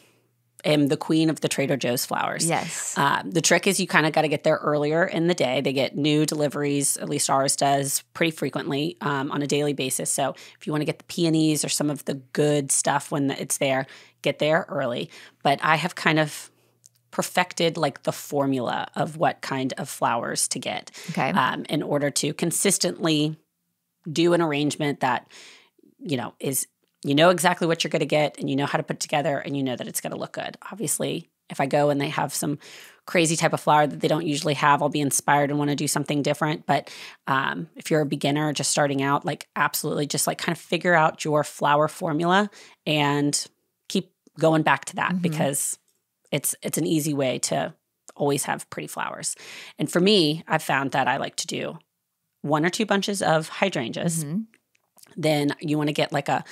am the queen of the Trader Joe's flowers. Yes. The trick is you kind of got to get there earlier in the day. They get new deliveries, at least ours does, pretty frequently on a daily basis. So if you want to get the peonies or some of the good stuff when it's there, get there early. But I have kind of perfected like the formula of what kind of flowers to get in order to consistently do an arrangement that, is you know exactly what you're going to get and you know how to put it together and you know that it's going to look good. Obviously, if I go and they have some crazy type of flower that they don't usually have, I'll be inspired and want to do something different. But if you're a beginner just starting out, like absolutely just like kind of figure out your flower formula and keep going back to that because it's an easy way to always have pretty flowers. And for me, I've found that I like to do 1 or 2 bunches of hydrangeas. Then you want to get like a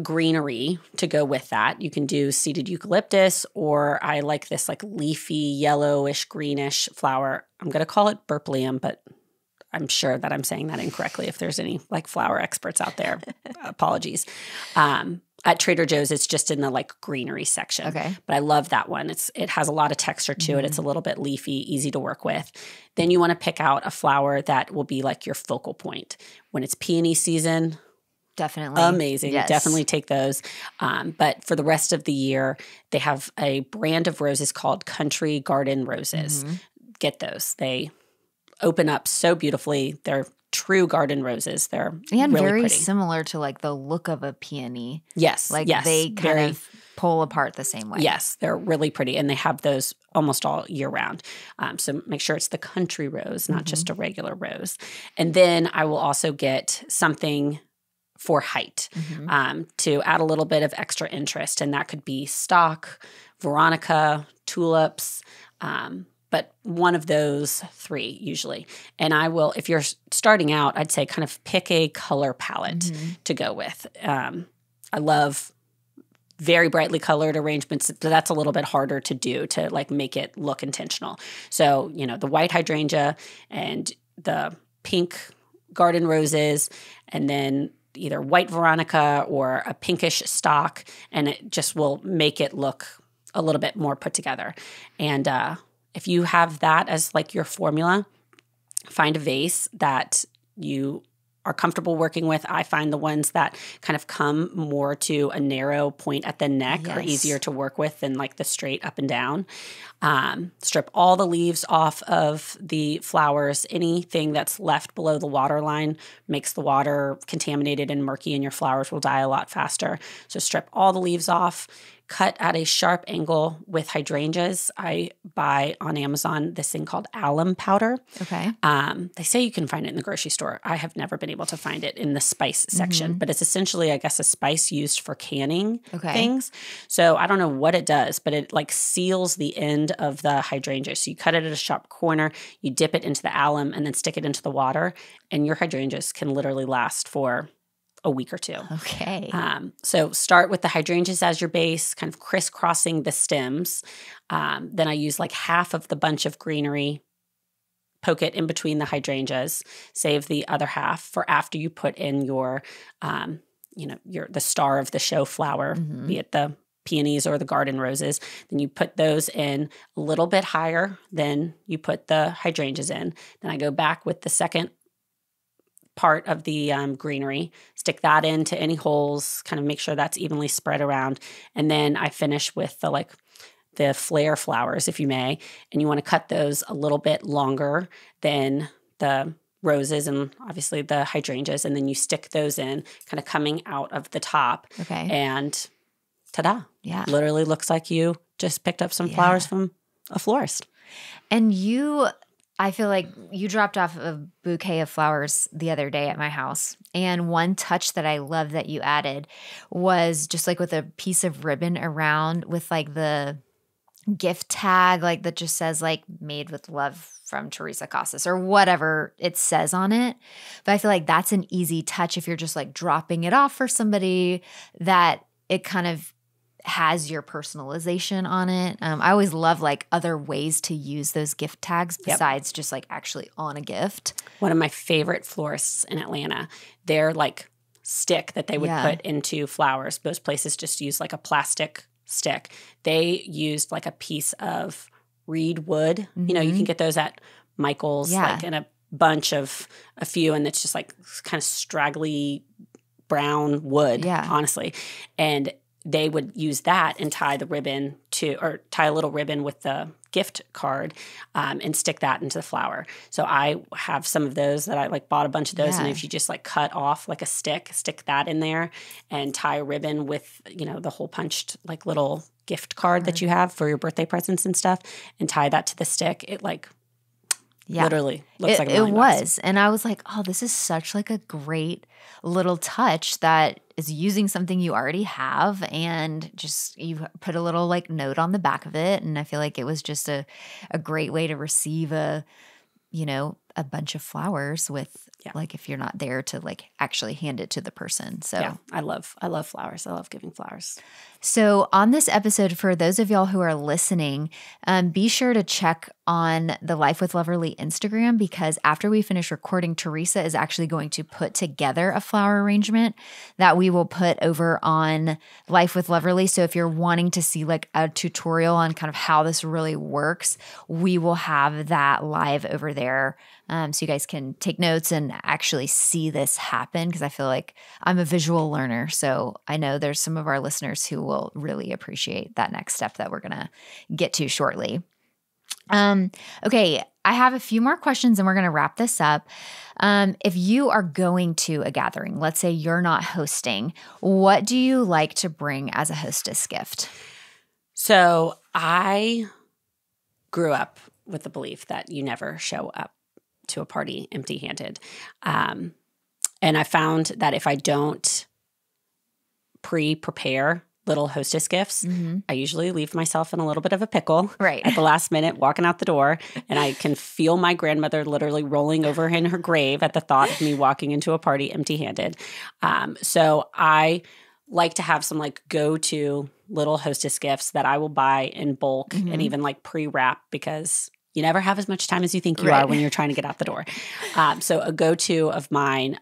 greenery to go with that. You can do seeded eucalyptus, or I like this like leafy yellowish greenish flower. I'm going to call it burpleum, but I'm sure that I'm saying that incorrectly. If there's any like flower experts out there, apologies. At Trader Joe's, it's just in the like greenery section. Okay. But I love that one. It has a lot of texture to it. It's a little bit leafy, easy to work with. Then you want to pick out a flower that will be like your focal point. When it's peony season, definitely. amazing. Yes. Definitely take those. But for the rest of the year, they have a brand of roses called Country Garden Roses. Get those. They open up so beautifully. They're true garden roses. They're and really very pretty. Similar to like the look of a peony. Yes. Like yes, they kind of pull apart the same way. Yes, they're really pretty. And they have those almost all year round. So make sure it's the country rose, not just a regular rose. And then I will also get something for height to add a little bit of extra interest. And that could be stock, veronica, tulips, but one of those 3 usually. And I will, if you're starting out, I'd say kind of pick a color palette to go with. I love very brightly colored arrangements, but that's a little bit harder to do to like make it look intentional. So, the white hydrangea and the pink garden roses, and then either white veronica or a pinkish stock, and it just will make it look a little bit more put together. And if you have that as like your formula, find a vase that you are comfortable working with. I find the ones that kind of come more to a narrow point at the neck are easier to work with than like the straight up and down. Strip all the leaves off of the flowers. Anything that's left below the water line makes the water contaminated and murky, and your flowers will die a lot faster. So strip all the leaves off. Cut at a sharp angle with hydrangeas. I buy on Amazon this thing called alum powder. Okay. They say you can find it in the grocery store. I have never been able to find it in the spice section, but it's essentially, I guess, a spice used for canning things. So I don't know what it does, but it like seals the end of the hydrangea. So you cut it at a sharp corner, you dip it into the alum, and then stick it into the water, and your hydrangeas can literally last for a week or 2. Okay. So start with the hydrangeas as your base, kind of crisscrossing the stems. Then I use like half of the bunch of greenery, poke it in between the hydrangeas, save the other half for after you put in your, the star of the show flower, be it the peonies or the garden roses. Then you put those in a little bit higher than you put the hydrangeas in. Then I go back with the second part of the greenery, stick that into any holes, kind of make sure that's evenly spread around. And then I finish with the flare flowers, if you may, and you want to cut those a little bit longer than the roses and obviously the hydrangeas. And then you stick those in kind of coming out of the top. Okay. And ta-da. Yeah. Literally looks like you just picked up some flowers from a florist. And I feel like you dropped off a bouquet of flowers the other day at my house. And one touch that I love that you added was just like with a piece of ribbon around with like the gift tag, like that just says like made with love from Theresa Costas or whatever it says on it. But I feel like that's an easy touch if you're just like dropping it off for somebody, that it kind of has your personalization on it. I always love like other ways to use those gift tags besides just like actually on a gift. One of my favorite florists in Atlanta, their like stick that they would put into flowers, most places just use like a plastic stick. They used like a piece of reed wood. You know, you can get those at Michael's like in a bunch of a few, and it's just like kind of straggly brown wood, honestly. And they would use that and tie the ribbon to, or tie a little ribbon with the gift card and stick that into the flower. So I have some of those that I like bought a bunch of those. And if you just like cut off like a stick that in there and tie a ribbon with, you know, the hole punched like little gift card that you have for your birthday presents and stuff, and tie that to the stick, it like literally looks like a million bucks. And I was like, oh, this is such like a great little touch that is using something you already have, and just you put a little like note on the back of it. And I feel like it was just a great way to receive a bunch of flowers with like, if you're not there to like actually hand it to the person. So I love flowers. I love giving flowers. So on this episode, for those of y'all who are listening, be sure to check on the Life with Loverly Instagram, because after we finish recording, Theresa is actually going to put together a flower arrangement that we will put over on Life with Loverly. So if you're wanting to see like a tutorial on kind of how this really works, we will have that live over there. So you guys can take notes and actually see this happen, because I feel like I'm a visual learner. So I know there's some of our listeners who will really appreciate that next step that we're going to get to shortly. Okay, I have a few more questions and we're going to wrap this up. If you are going to a gathering, let's say you're not hosting, what do you like to bring as a hostess gift? So I grew up with the belief that you never show up to a party empty-handed. And I found that if I don't prepare little hostess gifts, I usually leave myself in a little bit of a pickle at the last minute, walking out the door, and I can feel my grandmother literally rolling over in her grave at the thought of me walking into a party empty-handed. So I like to have some like go-to little hostess gifts that I will buy in bulk and even like pre-wrap, because you never have as much time as you think you are when you're trying to get out the door. So a go-to of mine,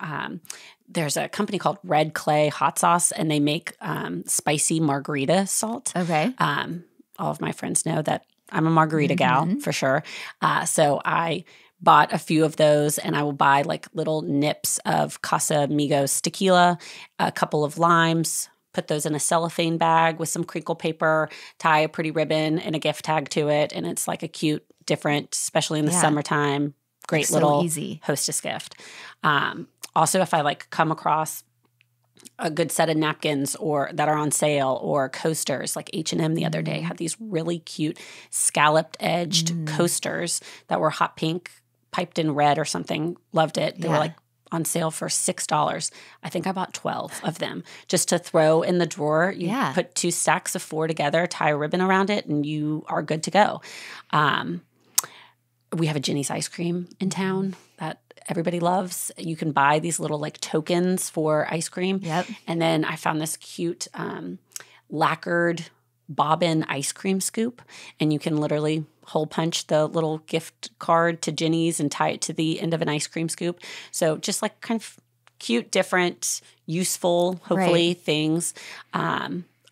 there's a company called Red Clay Hot Sauce, and they make spicy margarita salt. Okay. All of my friends know that I'm a margarita gal for sure. So I bought a few of those, and I will buy like little nips of Casamigos tequila, a couple of limes, put those in a cellophane bag with some crinkle paper, tie a pretty ribbon and a gift tag to it, and it's like a cute, different, especially in the summertime, great so little easy hostess gift. Also, if I like come across a good set of napkins or that are on sale, or coasters, like H&M the other day had these really cute scalloped edged coasters that were hot pink, piped in red or something. Loved it. They were like on sale for $6. I think I bought 12 of them just to throw in the drawer. You put 2 stacks of 4 together, tie a ribbon around it, and you are good to go. We have a Ginny's ice cream in town that everybody loves. You can buy these little like tokens for ice cream. Yep. And then I found this cute lacquered bobbin ice cream scoop, and you can literally hole punch the little gift card to Ginny's and tie it to the end of an ice cream scoop. So just like kind of cute, different, useful, hopefully things.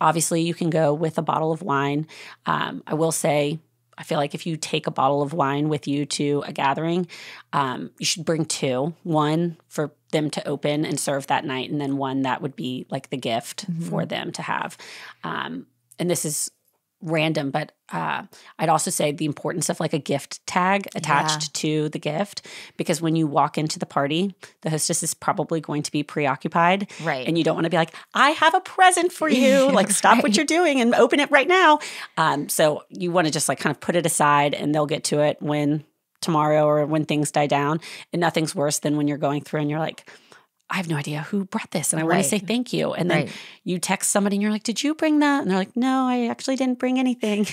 Obviously, you can go with a bottle of wine. I will say, I feel like if you take a bottle of wine with you to a gathering, you should bring 2. One for them to open and serve that night, and then one that would be like the gift for them to have. And this is random, but I'd also say the importance of like a gift tag attached to the gift, because when you walk into the party, the hostess is probably going to be preoccupied. Right. And you don't want to be like, I have a present for you. Like, stop what you're doing and open it right now. So you want to just like kind of put it aside, and they'll get to it when tomorrow or when things die down. And nothing's worse than when you're going through and you're like, I have no idea who brought this and I want to say thank you. And then Right. you text somebody and you're like, did you bring that? And they're like, no, I actually didn't bring anything.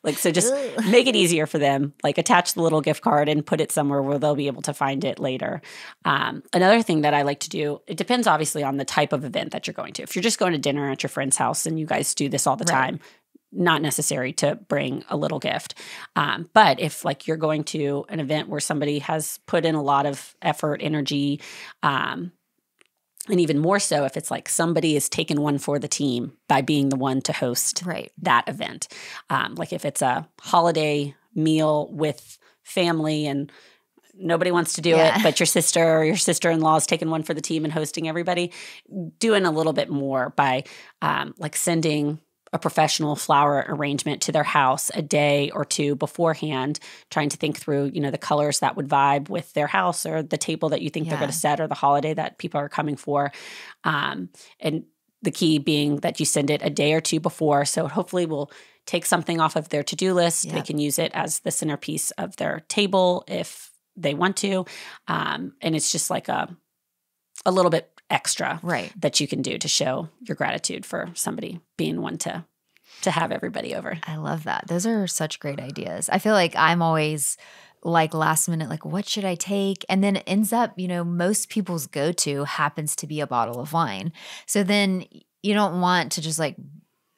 Like, so just make it easier for them. Like attach the little gift card and put it somewhere where they'll be able to find it later. Another thing that I like to do, it depends obviously on the type of event that you're going to. If you're just going to dinner at your friend's house and you guys do this all the time, not necessary to bring a little gift. But if like you're going to an event where somebody has put in a lot of effort, energy, and even more so if it's like somebody has taken one for the team by being the one to host that event. Like if it's a holiday meal with family and nobody wants to do it, but your sister or your sister-in-law is taking one for the team and hosting everybody, doing a little bit more by like sending a professional flower arrangement to their house a day or two beforehand, trying to think through, the colors that would vibe with their house or the table that you think they're going to set or the holiday that people are coming for. And the key being that you send it a day or two before. So hopefully we'll take something off of their to-do list. They can use it as the centerpiece of their table if they want to. And it's just like a little bit extra that you can do to show your gratitude for somebody being one to have everybody over. I love that. Those are such great ideas. I feel like I'm always like last minute, like what should I take? And then it ends up, most people's go-to happens to be a bottle of wine. So then you don't want to just like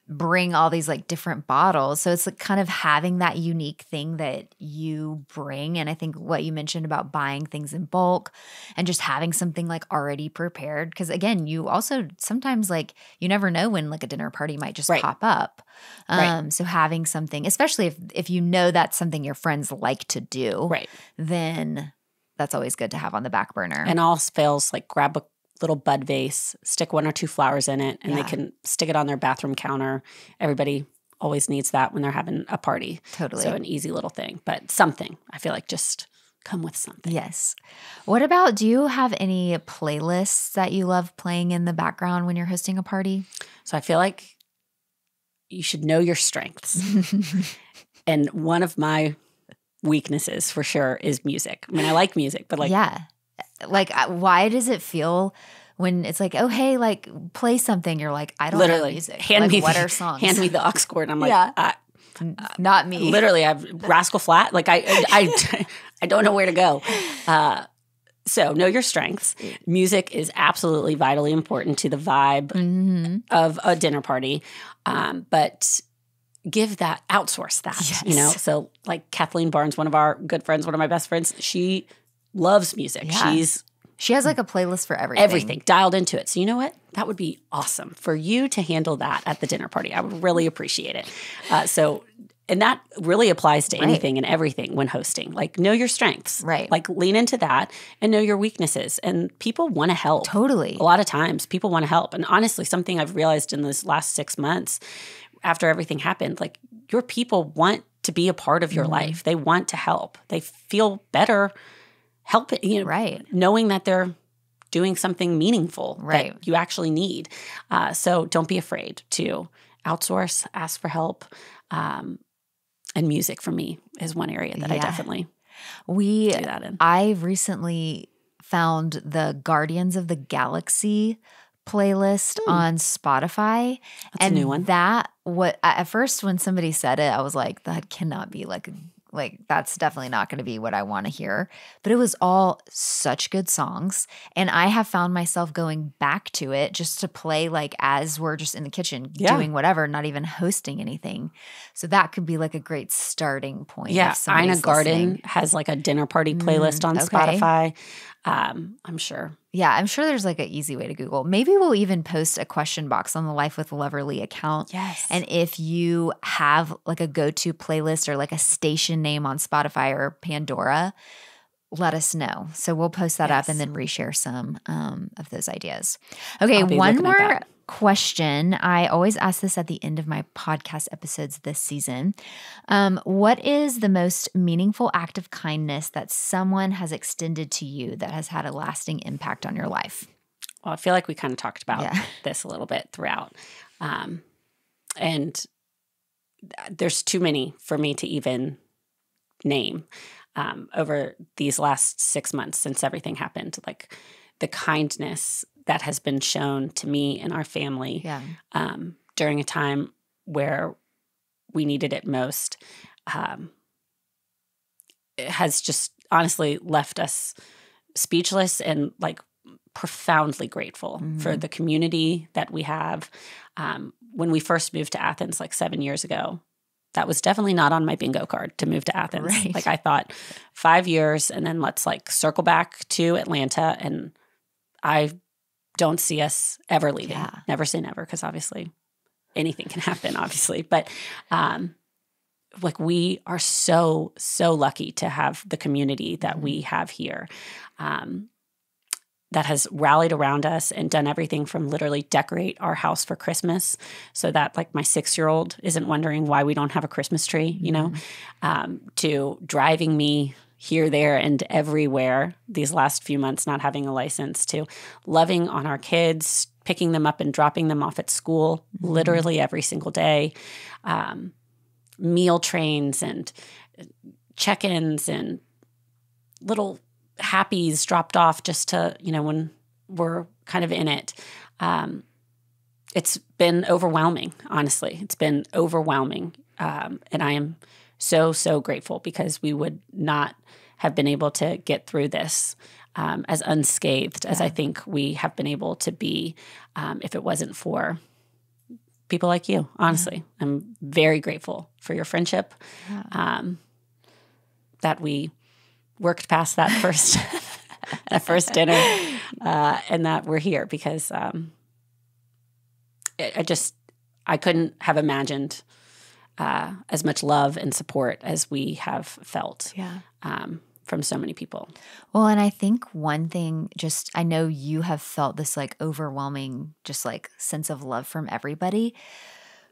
bring all these like different bottles. So it's like kind of having that unique thing that you bring. And I think what you mentioned about buying things in bulk and just having something like already prepared. Because again, you also sometimes like you never know when like a dinner party might just pop up. So having something, especially if you know that's something your friends like to do, then that's always good to have on the back burner. And all fails, like grab a little bud vase, stick 1 or 2 flowers in it, and they can stick it on their bathroom counter. Everybody always needs that when they're having a party. Totally. So an easy little thing, but something. I feel like just come with something. Yes. What about, do you have any playlists that you love playing in the background when you're hosting a party? So I feel like you should know your strengths. And one of my weaknesses for sure is music. I mean, I like music, but like like, why does it feel when it's like, oh, hey, like play something? You're like, I don't know music. What are songs? Hand me the aux cord. I'm like, not me. Literally, I have Rascal Flat. Like I don't know where to go. So know your strengths. Music is absolutely vitally important to the vibe of a dinner party. But outsource that, So like Kathleen Barnes, one of our good friends, one of my best friends, she loves music. Yeah. She has like a playlist for everything. Everything dialed into it. So you know what? That would be awesome for you to handle that at the dinner party. I would really appreciate it. And that really applies to anything and everything when hosting. Like know your strengths. Like lean into that and know your weaknesses. And people want to help. Totally. A lot of times people want to help. And honestly, something I've realized in this last 6 months after everything happened, like your people want to be a part of your life. They want to help. They feel better helping, knowing that they're doing something meaningful that you actually need. So don't be afraid to outsource, ask for help. And music for me is one area that I definitely do that in. I recently found the Guardians of the Galaxy playlist on Spotify. That's a new one. At first when somebody said it, I was like, that cannot be like that's definitely not going to be what I want to hear. But it was all such good songs. And I have found myself going back to it just to play like as we're just in the kitchen doing whatever, not even hosting anything. So that could be like a great starting point. Yeah. Ina Garden has like a dinner party playlist on Spotify. I'm sure. Yeah, I'm sure there's like an easy way to Google. Maybe we'll even post a question box on the Life with Loverly account. Yes. And if you have like a go-to playlist or like a station name on Spotify or Pandora, let us know. So we'll post that up and then reshare some of those ideas. Okay, one more question. I always ask this at the end of my podcast episodes this season. What is the most meaningful act of kindness that someone has extended to you that has had a lasting impact on your life? Well, I feel like we kind of talked about this a little bit throughout. And there's too many for me to even name over these last 6 months since everything happened. Like the kindness that has been shown to me and our family during a time where we needed it most, it has just honestly left us speechless and like profoundly grateful for the community that we have. When we first moved to Athens like 7 years ago, that was definitely not on my bingo card to move to Athens. Right. Like I thought 5 years and then let's like circle back to Atlanta, and I don't see us ever leaving. Yeah. Never say never, because obviously anything can happen, obviously. But like we are so, so lucky to have the community that we have here. That has rallied around us and done everything from literally decorate our house for Christmas so that like my 6-year-old isn't wondering why we don't have a Christmas tree, you know, to driving me here, there, and everywhere these last few months, not having a license, to loving on our kids, picking them up and dropping them off at school literally every single day, meal trains and check-ins and little happies dropped off just to, you know, when we're kind of in it. It's been overwhelming, honestly. It's been overwhelming. And I am so, so grateful, because we would not have been able to get through this as unscathed as I think we have been able to be if it wasn't for people like you, honestly. I'm very grateful for your friendship, that we worked past that first dinner, and that we're here, because I couldn't have imagined as much love and support as we have felt from so many people. Well, and I think one thing, just I know you have felt this like overwhelming, just like sense of love from everybody.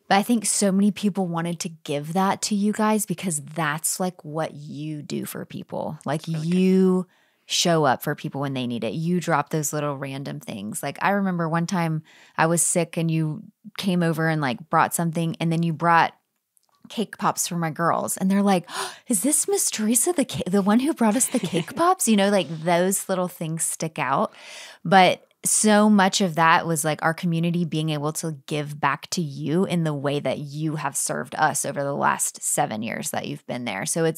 But I think so many people wanted to give that to you guys, because that's like what you do for people. Like you show up for people when they need it. You drop those little random things. Like I remember one time I was sick and you came over and like brought something, and then you brought cake pops for my girls. And they're like, oh, is this Miss Theresa, the one who brought us the cake pops? You know, like those little things stick out. But so much of that was like our community being able to give back to you in the way that you have served us over the last 7 years that you've been there. So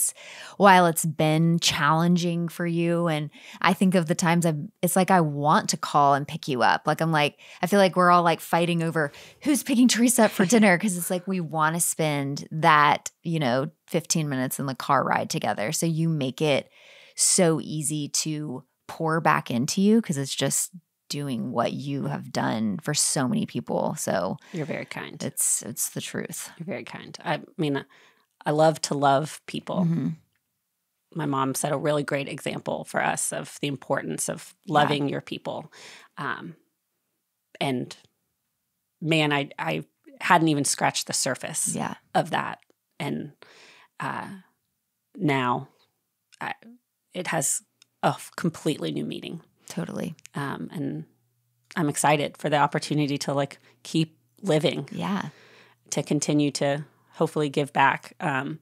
while it's been challenging for you, and I think of the times it's like I want to call and pick you up. Like I feel like we're all like fighting over who's picking Theresa up for dinner, because it's like we want to spend that, 15 minutes in the car ride together. So you make it so easy to pour back into you, because it's just doing what you have done for so many people. So you're very kind. It's the truth. You're very kind. I mean, I love to love people. Mm-hmm. My mom set a really great example for us of the importance of loving your people. And man, I hadn't even scratched the surface of that. And now it has a completely new meaning. Totally. And I'm excited for the opportunity to like keep living. Yeah. To continue to hopefully give back and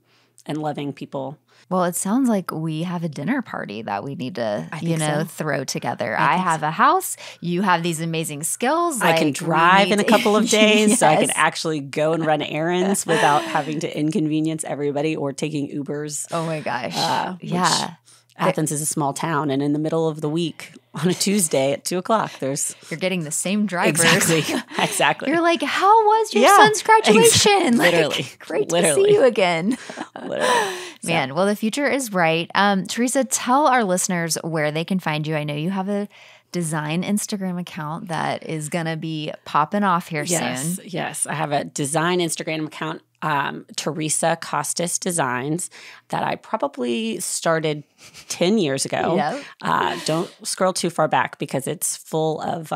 loving people. Well, it sounds like we have a dinner party that we need to, throw together. I have a house. You have these amazing skills. I can drive in a couple of days, so I can actually go and run errands without having to inconvenience everybody or taking Ubers. Oh my gosh. Athens is a small town, and in the middle of the week on a Tuesday at 2:00, you're getting the same drivers. Exactly. You're like, how was your son's graduation? Literally. Great to see you again. Literally. Man, well, the future is bright. Theresa, tell our listeners where they can find you. I know you have a design Instagram account that is going to be popping off here soon. Yes, I have a design Instagram account, Theresa Costas Designs, that I probably started 10 years ago. Yep. Don't scroll too far back, because it's full of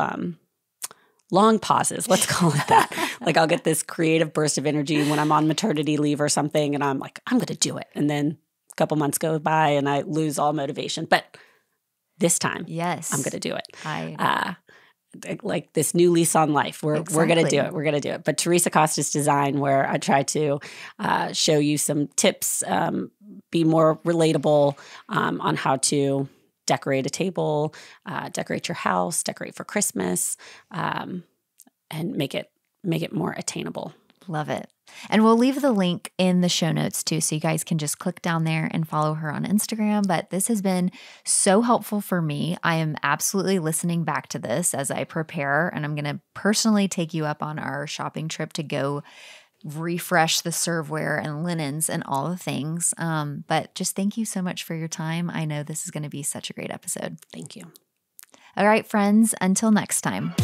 long pauses. Let's call it that. Like I'll get this creative burst of energy when I'm on maternity leave or something, and I'm like, I'm going to do it. And then a couple months go by and I lose all motivation. But this time, I'm going to do it. Like this new lease on life. We're going to do it. We're going to do it. But Theresa Costas Design, where I try to show you some tips, be more relatable on how to decorate a table, decorate your house, decorate for Christmas, and make it more attainable. Love it. And we'll leave the link in the show notes too, so you guys can just click down there and follow her on Instagram. But this has been so helpful for me. I am absolutely listening back to this as I prepare, and I'm going to personally take you up on our shopping trip to go refresh the serveware and linens and all the things. But just thank you so much for your time. I know this is going to be such a great episode. Thank you. All right, friends, until next time.